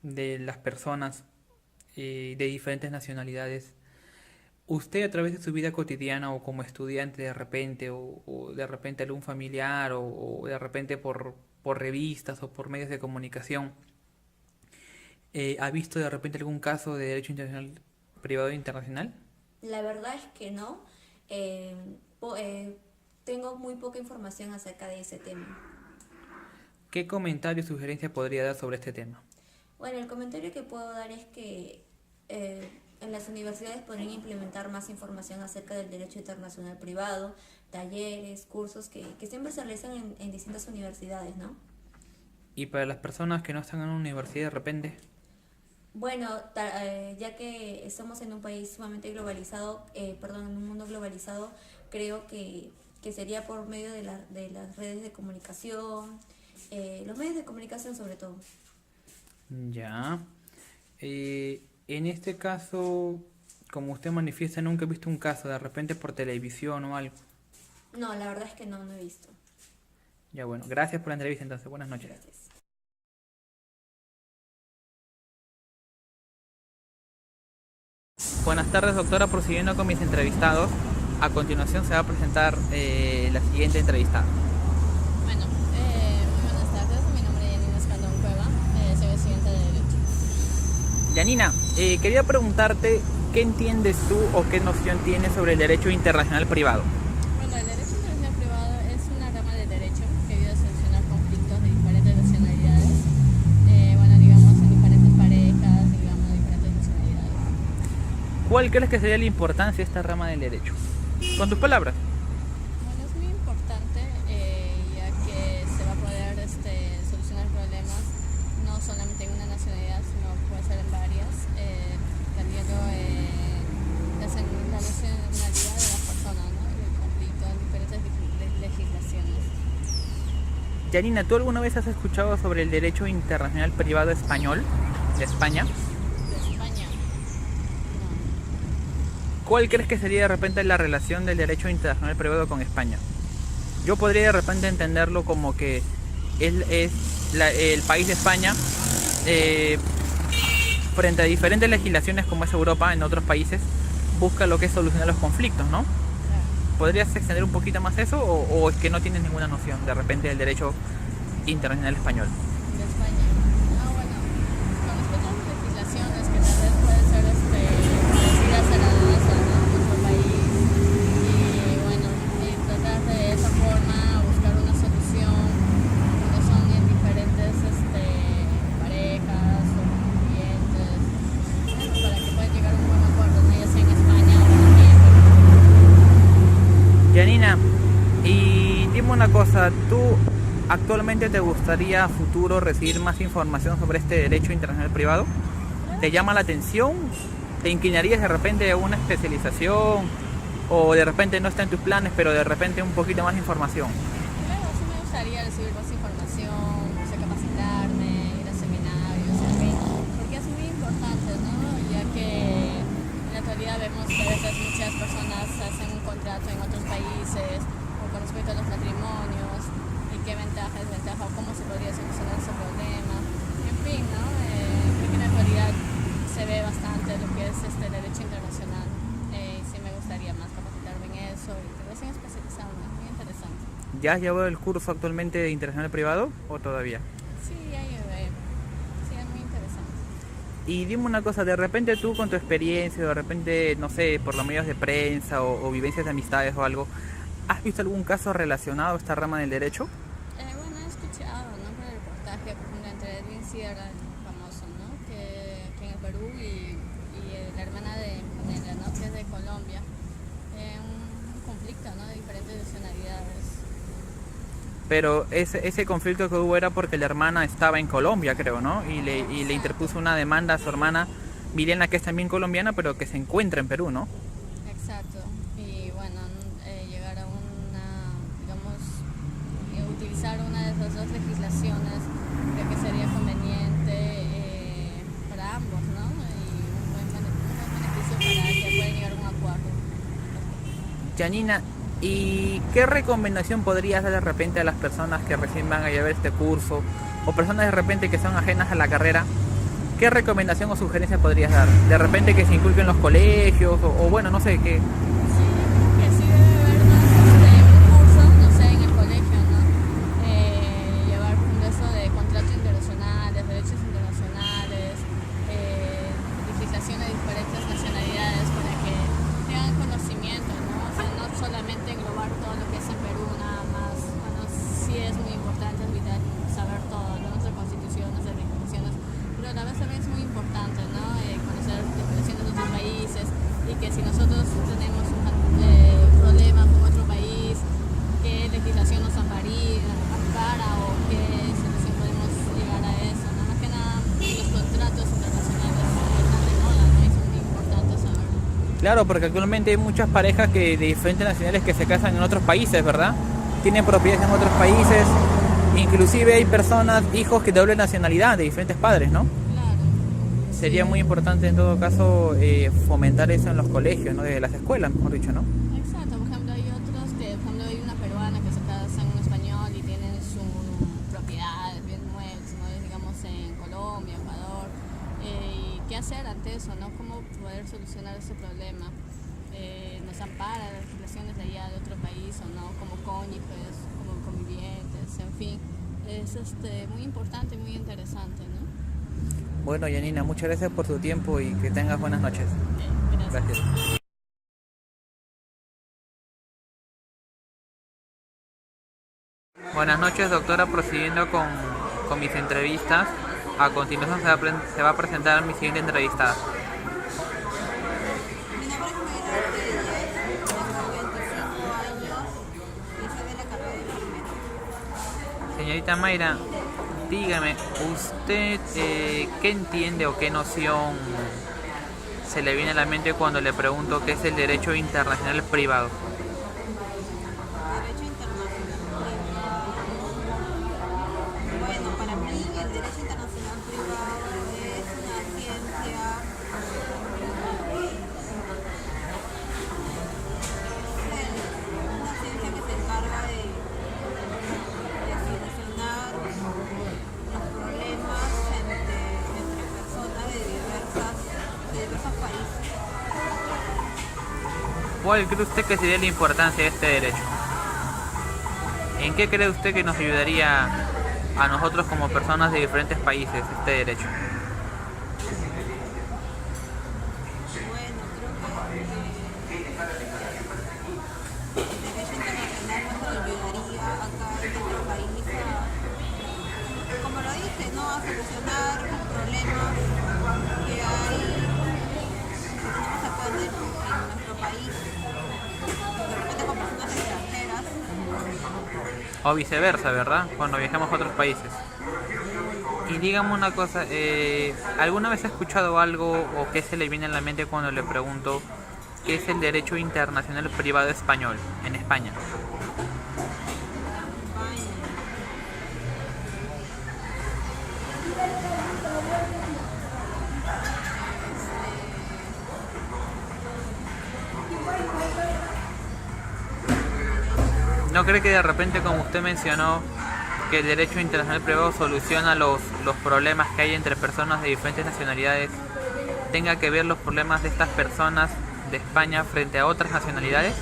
de las personas de diferentes nacionalidades. Usted, a través de su vida cotidiana o como estudiante de repente, o de repente algún familiar, o de repente por revistas o por medios de comunicación, ¿ha visto de repente algún caso de derecho internacional privado internacional?
La verdad es que no. Tengo muy poca información acerca de ese tema.
¿Qué comentario o sugerencia podría dar sobre este tema?
Bueno, el comentario que puedo dar es que en las universidades podrían implementar más información acerca del derecho internacional privado, talleres, cursos que siempre se realizan en distintas universidades, ¿no?
Y para las personas que no están en una universidad de repente,
Bueno, ya que estamos en un país sumamente globalizado, en un mundo globalizado, creo que sería por medio de las redes de comunicación, los medios de comunicación sobre todo.
ya. En este caso, como usted manifiesta, nunca he visto un caso de repente por televisión o algo.
No, la verdad es que no he visto.
Ya bueno, gracias por la entrevista entonces, buenas noches.
Gracias.
Buenas tardes, doctora, prosiguiendo con mis entrevistados. A continuación se va a presentar la siguiente entrevistada.
Bueno, muy buenas tardes, mi nombre es Yanina Escandón Cueva, soy estudiante de Derecho.
Yanina, quería preguntarte qué entiendes tú o qué noción tienes sobre el derecho internacional privado.
Bueno, el derecho internacional privado es una rama de derecho que ayuda a solucionar conflictos de diferentes nacionalidades, digamos en diferentes parejas, digamos de diferentes nacionalidades.
¿Cuál crees que sería la importancia de esta rama del derecho? Con tus palabras.
Bueno, es muy importante ya que se va a poder solucionar problemas no solamente en una nacionalidad, sino puede ser en varias, teniendo la nacionalidad de las personas, ¿no? Y el conflicto en diferentes legislaciones.
Yanina, ¿tú alguna vez has escuchado sobre el derecho internacional privado español de España?
De España, no.
¿Cuál crees que sería de repente la relación del derecho internacional privado con España? Yo podría de repente entenderlo como que el país de España, frente a diferentes legislaciones como es Europa, en otros países, busca lo que es solucionar los conflictos, ¿no? ¿Podrías extender un poquito más eso o es que no tienes ninguna noción de repente del derecho internacional español?
De España. Bueno, con respecto a las legislaciones que tal vez pueden ser parecidas a las de nuestro país y bueno, tratar de esa forma buscar una solución cuando son en diferentes parejas o clientes, para que puedan llegar a un buen acuerdo, ¿no? Ya sea en España o en México.
Yanina, y dime una cosa, ¿tú actualmente te gustaría a futuro recibir más información sobre este derecho internacional privado? ¿Te llama la atención? ¿Te inclinarías de repente a una especialización? ¿O de repente no está en tus planes, pero de repente un poquito más de información?
Claro, sí me gustaría recibir más información, o sea, capacitarme, ir a seminarios, en fin, porque es muy importante, ¿no? Ya que en la actualidad vemos que a veces muchas personas hacen un contrato en otros países o con respecto a los matrimonios y qué ventaja, desventaja o cómo se podría solucionar ese problema. En fin, ¿no? Creo que en la actualidad se ve bastante lo que es derecho internacional. Sí me gustaría más capacitarme en eso y recién especializarme, muy interesante.
¿Ya has llevado el curso actualmente de internacional privado o todavía?
Sí, ya llevé. Sí, es muy interesante.
Y dime una cosa, de repente tú con tu experiencia, de repente, no sé, por los medios de prensa o vivencias de amistades o algo, ¿has visto algún caso relacionado a esta rama del derecho?
Bueno, he escuchado, ¿no? Por el reportaje, por ejemplo, entre Edwin Sierra, el famoso, ¿no? Que en el Perú y la hermana de Antonella, ¿no? Que es de Colombia. Un conflicto, ¿no? De diferentes nacionalidades.
Pero ese conflicto que hubo era porque la hermana estaba en Colombia, creo, ¿no? Y le interpuso una demanda a su hermana Milena, que es también colombiana, pero que se encuentra en Perú, ¿no?
Exacto. Y bueno, llegar a digamos, utilizar una de esas dos legislaciones, creo que sería conveniente para ambos, ¿no? Y un buen beneficio para que puedan llegar a un acuerdo.
Janina, ¿y qué recomendación podrías dar de repente a las personas que recién van a llevar este curso o personas de repente que son ajenas a la carrera? ¿Qué recomendación o sugerencia podrías dar? De repente que se inculquen en los colegios o bueno, no sé qué.
Sí, creo que sí debe haber más un curso, no sé, en el colegio, ¿no? Llevar un eso de contratos internacionales, derechos internacionales, legislación de diferentes nacionalidades para que tengan conocimiento, ¿no? O sea, no solamente englobar todo lo que es en Perú nada más. Bueno, sí es muy importante, es vital saber todo, ¿no? Nuestra constitución, nuestras legislaciones, pero a la vez también es muy importante, ¿no? Conocer las legislaciones de otros países y que si nosotros tenemos un problema con otro país, qué legislación nos ampara o qué solución podemos llegar a eso, ¿no? Más que nada los contratos internacionales están de moda, ¿no? Y son muy importantes saberlo.
Claro, porque actualmente hay muchas parejas que de diferentes nacionalidades que se casan en otros países, ¿verdad? Tienen propiedades en otros países, inclusive hay personas, hijos que de doble nacionalidad, de diferentes padres, ¿no?
Claro.
Sería muy importante en todo caso fomentar eso en los colegios, ¿no? Desde las escuelas, mejor dicho, ¿no?
Exacto, por ejemplo hay otros que, por ejemplo hay una peruana que se casa en un español y tienen su propiedades bien muebles, ¿no? Digamos en Colombia, Ecuador, y qué hacer ante eso, ¿no? Cómo poder solucionar ese problema. Nos ampara las legislaciones de allá de otro país o no, como cónyuges, como convivientes, en fin, es muy importante y muy interesante, ¿no?
Bueno, Janina, muchas gracias por tu tiempo y que tengas buenas noches.
Gracias.
Gracias. Buenas noches, doctora. Procediendo con mis entrevistas. A continuación se va a presentar mi siguiente entrevistada.
Mi nombre es Mayra Ortega, tengo 25 años y soy de la carrera de enfermería.
Señorita Mayra, dígame, ¿usted qué entiende o qué noción se le viene a la mente cuando le pregunto qué es el derecho internacional privado?
Derecho internacional privado. Bueno, para mí el derecho internacional privado es una ciencia que se encarga de solucionar los problemas entre personas de diversos países.
¿Cuál cree usted que sería la importancia de este derecho? ¿En qué cree usted que nos ayudaría a nosotros como personas de diferentes países este derecho?
Bueno, creo que el derecho internacional nos ayudaría acá en nuestro país a, como lo dije, ¿no? A solucionar los problemas que hay, que tenemos acá en nuestro país, de repente con personas extranjeras.
O viceversa, ¿verdad? Cuando viajamos a otros países. Y dígame una cosa, ¿alguna vez ha escuchado algo o qué se le viene a la mente cuando le pregunto qué es el derecho internacional privado español en España? ¿No cree que de repente, como usted mencionó, que el derecho internacional privado soluciona los problemas que hay entre personas de diferentes nacionalidades, tenga que ver los problemas de estas personas de España frente a otras nacionalidades?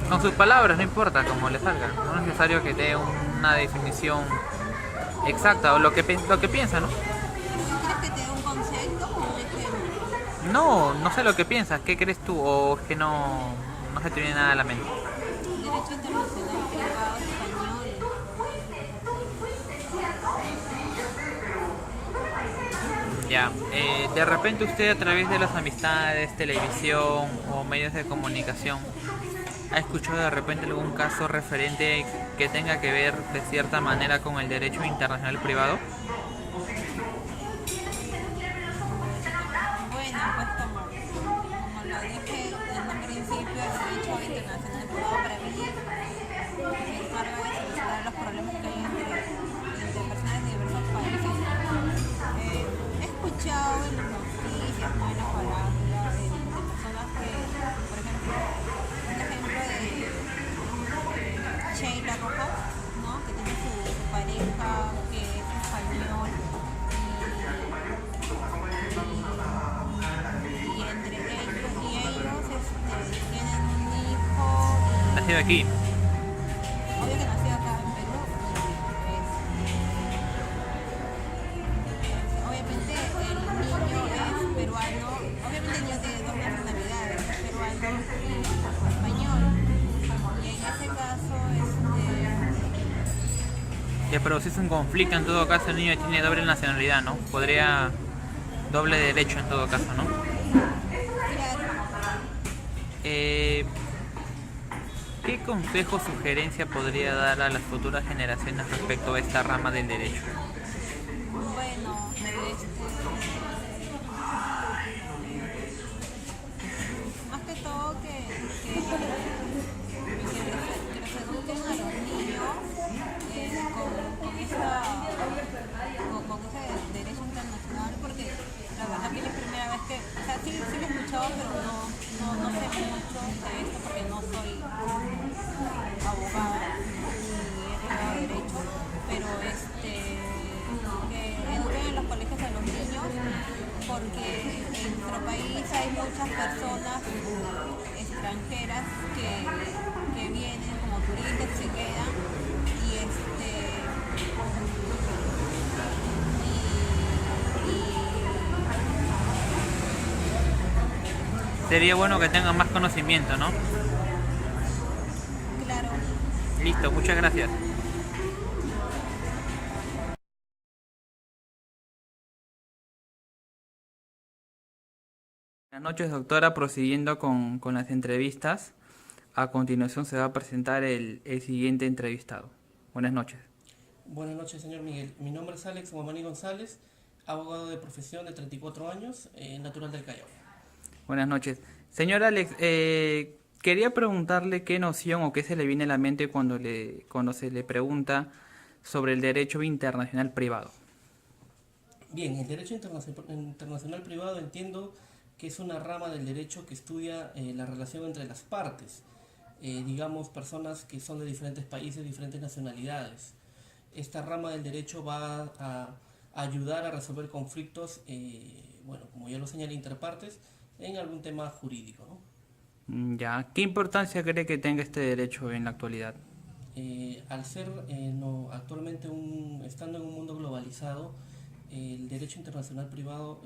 Con sus palabras, no importa cómo le salga. No es necesario que dé una definición exacta o lo que piensa, ¿no?
¿Quieres que te dé un concepto o un ejemplo?
No sé lo que piensas. ¿Qué crees tú? O es que no se te viene nada a la mente.
Derecho internacional privado español.
Ya, de repente usted a través de las amistades, televisión o medios de comunicación ha escuchado de repente algún caso referente que tenga que ver de cierta manera con el derecho internacional privado.
Bueno, pues como lo dije en un principio, el derecho internacional privado para mí se encarga de solucionar los problemas que hay entre personas de diversos países. He escuchado en las noticias, ¿no?, en la farándula, de personas que, por ejemplo, un ejemplo de Sheila Rojas, ¿no?, que tiene su pareja que es español y entre ellos tienen un hijo
Nacido aquí.
obvio que nació acá en Perú. Obviamente el niño es peruano, obviamente el niño tiene dos nacionalidades, peruano y español. Y en ese caso
Que produce un conflicto, en todo caso el niño tiene doble nacionalidad, ¿no? Podría doble derecho en todo caso, ¿no? ¿Qué consejo o sugerencia podría dar a las futuras generaciones respecto a esta rama del derecho?
bueno, más que todo que los eduquen a los niños con ese derecho internacional, porque la verdad que es la primera vez que, o sea, sí lo he escuchado, pero no sé mucho de esto porque no soy abogada ni he estudiado derecho, pero que eduquen en los colegios a los niños, porque en nuestro país hay muchas personas extranjeras que vienen como turistas, se quedan
Sería bueno que tengan más conocimiento, ¿no?
claro.
Listo, muchas gracias. Buenas noches, doctora. Prosiguiendo con las entrevistas, a continuación se va a presentar el siguiente entrevistado. Buenas noches.
Buenas noches, señor Miguel. Mi nombre es Alex Guamani González, abogado de profesión de 34 años, natural del Callao.
Buenas noches. Señor Alex, quería preguntarle qué noción o qué se le viene a la mente cuando se le pregunta sobre el derecho internacional privado.
Bien, el derecho internacional privado entiendo que es una rama del derecho que estudia la relación entre las partes, digamos personas que son de diferentes países, diferentes nacionalidades. Esta rama del derecho va a ayudar a resolver conflictos, bueno, como ya lo señalé, interpartes, en algún tema jurídico, ¿no?
Ya, ¿qué importancia cree que tenga este derecho en la actualidad?
Al ser actualmente estando en un mundo globalizado, el derecho internacional privado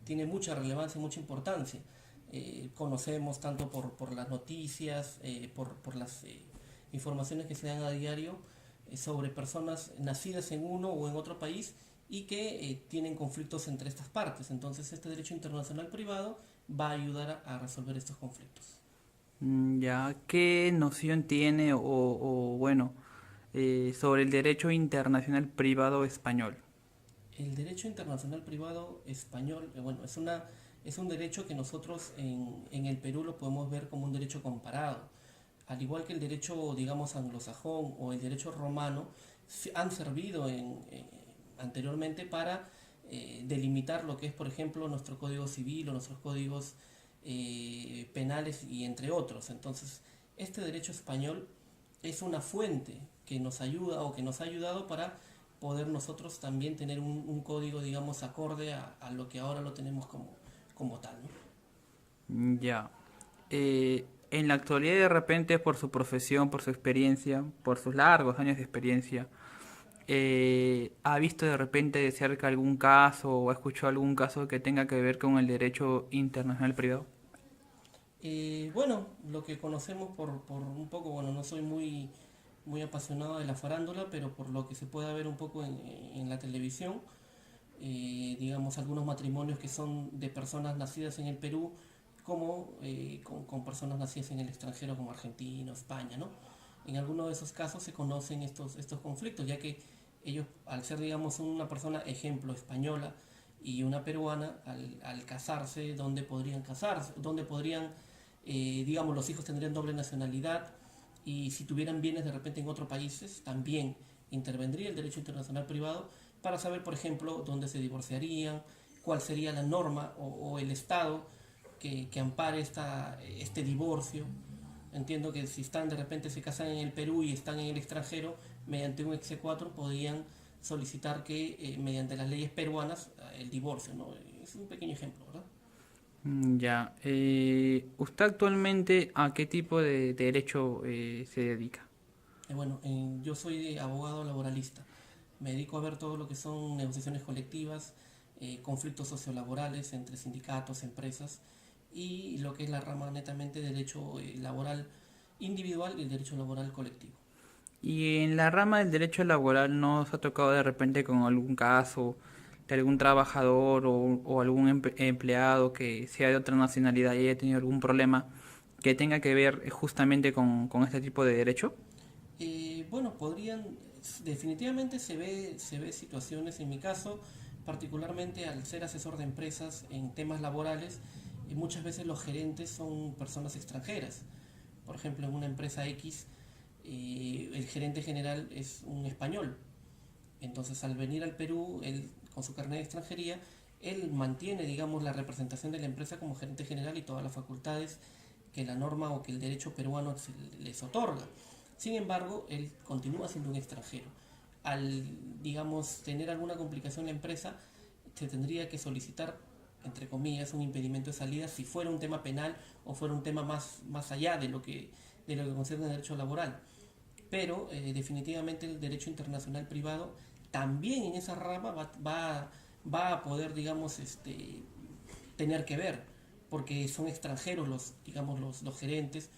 tiene mucha relevancia, mucha importancia. Conocemos tanto por las noticias, por las informaciones que se dan a diario sobre personas nacidas en uno o en otro país y que tienen conflictos entre estas partes. Entonces este derecho internacional privado va a ayudar a resolver estos conflictos.
Ya, ¿qué noción tiene sobre el derecho internacional privado español?
El derecho internacional privado español, bueno, es un derecho que nosotros en el Perú lo podemos ver como un derecho comparado. Al igual que el derecho, digamos, anglosajón o el derecho romano, han servido anteriormente para delimitar lo que es, por ejemplo, nuestro código civil o nuestros códigos penales y entre otros. Entonces, este derecho español es una fuente que nos ayuda o que nos ha ayudado para poder nosotros también tener un código, digamos, acorde a lo que ahora lo tenemos como tal, ¿no?
Ya. En la actualidad, de repente, por su profesión, por su experiencia, por sus largos años de experiencia, ¿ha visto de repente de cerca algún caso o ha escuchado algún caso que tenga que ver con el derecho internacional privado?
Bueno, lo que conocemos por un poco, bueno, no soy muy apasionado de la farándula, pero por lo que se puede ver un poco en la televisión, digamos, algunos matrimonios que son de personas nacidas en el Perú, como con personas nacidas en el extranjero, como Argentina, España, ¿no? En algunos de esos casos se conocen estos conflictos, ya que ellos, al ser, digamos, una persona, ejemplo, española y una peruana, al casarse, ¿dónde podrían casarse? ¿Dónde podrían, digamos, los hijos tendrían doble nacionalidad? Y si tuvieran bienes de repente en otros países, también intervendría el derecho internacional privado para saber, por ejemplo, dónde se divorciarían, cuál sería la norma o el Estado que ampare este divorcio. Entiendo que si están de repente se casan en el Perú y están en el extranjero, mediante un exequatur podrían solicitar que mediante las leyes peruanas el divorcio, ¿no? Es un pequeño ejemplo, ¿verdad?
Ya. ¿Usted actualmente a qué tipo de derecho se dedica?
Bueno, yo soy abogado laboralista. Me dedico a ver todo lo que son negociaciones colectivas, conflictos sociolaborales entre sindicatos, empresas y lo que es la rama netamente de derecho laboral individual y el derecho laboral colectivo.
Y en la rama del derecho laboral, ¿no se ha tocado de repente con algún caso de algún trabajador o algún empleado que sea de otra nacionalidad y haya tenido algún problema que tenga que ver justamente con este tipo de derecho?
Bueno, definitivamente se ve situaciones, en mi caso, particularmente al ser asesor de empresas en temas laborales, muchas veces los gerentes son personas extranjeras. Por ejemplo, en una empresa X, el gerente general es un español. Entonces, al venir al Perú, él, con su carnet de extranjería, él mantiene, digamos, la representación de la empresa como gerente general y todas las facultades que la norma o que el derecho peruano les otorga. Sin embargo, él continúa siendo un extranjero. Al, digamos, tener alguna complicación en la empresa, se tendría que solicitar, entre comillas, un impedimento de salida si fuera un tema penal o fuera un tema más allá de lo que concierne el derecho laboral. Pero definitivamente el derecho internacional privado también en esa rama va a poder, digamos, tener que ver, porque son extranjeros los gerentes.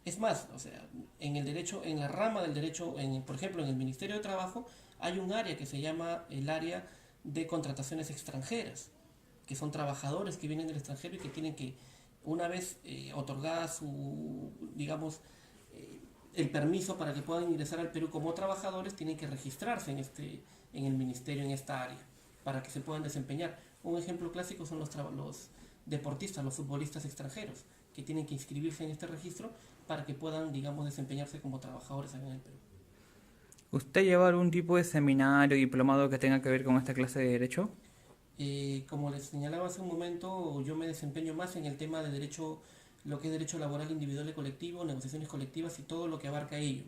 Es más, o sea, en la rama del derecho, por ejemplo, en el Ministerio de Trabajo, hay un área que se llama el área de contrataciones extranjeras, que son trabajadores que vienen del extranjero y que tienen que, una vez otorgada digamos, el permiso para que puedan ingresar al Perú como trabajadores, tienen que registrarse en el ministerio, en esta área, para que se puedan desempeñar. Un ejemplo clásico son los deportistas, los futbolistas extranjeros, que tienen que inscribirse en este registro para que puedan, digamos, desempeñarse como trabajadores en el Perú.
¿Usted lleva algún tipo de seminario, diplomado que tenga que ver con esta clase de derecho?
Como les señalaba hace un momento, yo me desempeño más en el tema de derecho, lo que es derecho laboral individual y colectivo, negociaciones colectivas y todo lo que abarca ello.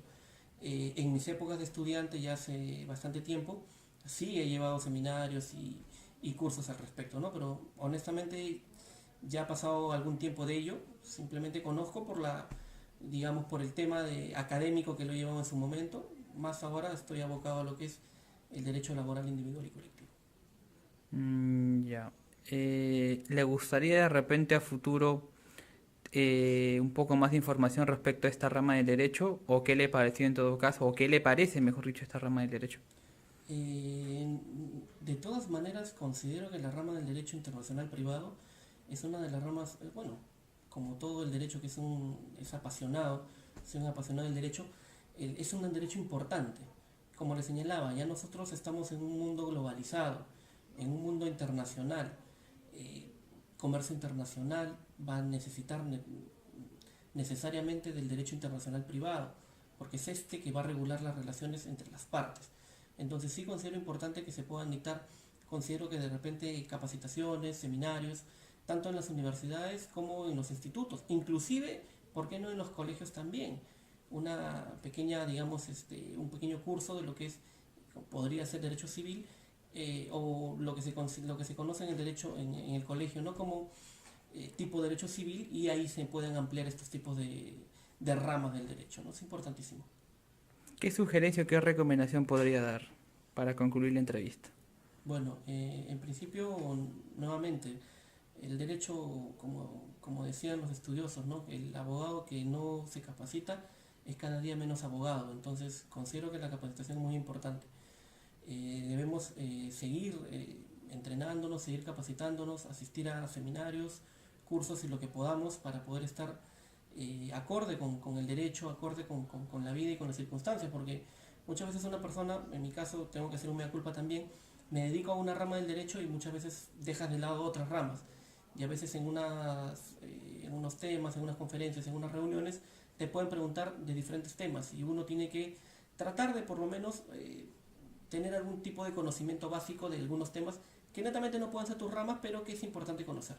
En mis épocas de estudiante, ya hace bastante tiempo, sí he llevado seminarios y cursos al respecto, ¿no? Pero honestamente ya ha pasado algún tiempo de ello, simplemente conozco por el tema académico que lo llevaba en su momento, más ahora estoy abocado a lo que es el derecho laboral individual y colectivo.
Ya. ¿Le gustaría de repente a futuro un poco más de información respecto a esta rama del derecho? ¿O qué le pareció en todo caso? ¿O qué le parece, mejor dicho, esta rama del derecho?
De todas maneras, considero que la rama del derecho internacional privado es una de las ramas, bueno, como todo el derecho que es un apasionado del derecho, es un derecho importante. Como le señalaba, ya nosotros estamos en un mundo globalizado, en un mundo internacional. Comercio internacional va a necesitar necesariamente del derecho internacional privado, porque es que va a regular las relaciones entre las partes. Entonces sí considero importante que se puedan dictar, considero que de repente capacitaciones, seminarios, tanto en las universidades como en los institutos, inclusive, ¿por qué no en los colegios también? Una pequeña, digamos, un pequeño curso de lo que es, podría ser derecho civil, o lo que se conoce en el derecho en el colegio, ¿no? Como tipo de derecho civil, y ahí se pueden ampliar estos tipos de ramas del derecho, ¿no? Es importantísimo.
¿Qué sugerencia o qué recomendación podría dar para concluir la entrevista?
Bueno, en principio, nuevamente, el derecho, como decían los estudiosos, ¿no? El abogado que no se capacita es cada día menos abogado. Entonces, considero que la capacitación es muy importante. Debemos seguir entrenándonos, seguir capacitándonos, asistir a seminarios, cursos y lo que podamos para poder estar acorde con el derecho, acorde con la vida y con las circunstancias, porque muchas veces una persona, en mi caso tengo que hacer un mea culpa también, me dedico a una rama del derecho y muchas veces dejas de lado otras ramas, y a veces en unos temas, en unas conferencias, en unas reuniones, te pueden preguntar de diferentes temas y uno tiene que tratar de por lo menos tener algún tipo de conocimiento básico de algunos temas que netamente no pueden ser tus ramas, pero que es importante conocer.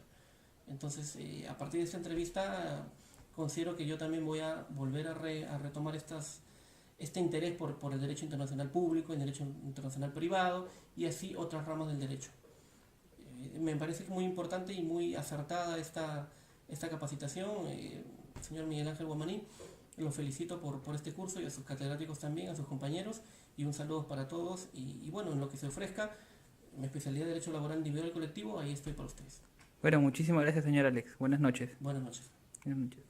Entonces, a partir de esta entrevista, considero que yo también voy a volver a retomar este interés por el derecho internacional público, el derecho internacional privado y así otras ramas del derecho. Me parece que es muy importante y muy acertada esta capacitación. Señor Miguel Ángel Guamaní, lo felicito por este curso y a sus catedráticos también, a sus compañeros, y un saludo para todos. Y bueno, en lo que se ofrezca, mi especialidad de Derecho Laboral Individual y Colectivo, ahí estoy para ustedes.
Bueno, muchísimas gracias, señor Alex. Buenas noches.
Buenas noches.
Buenas noches.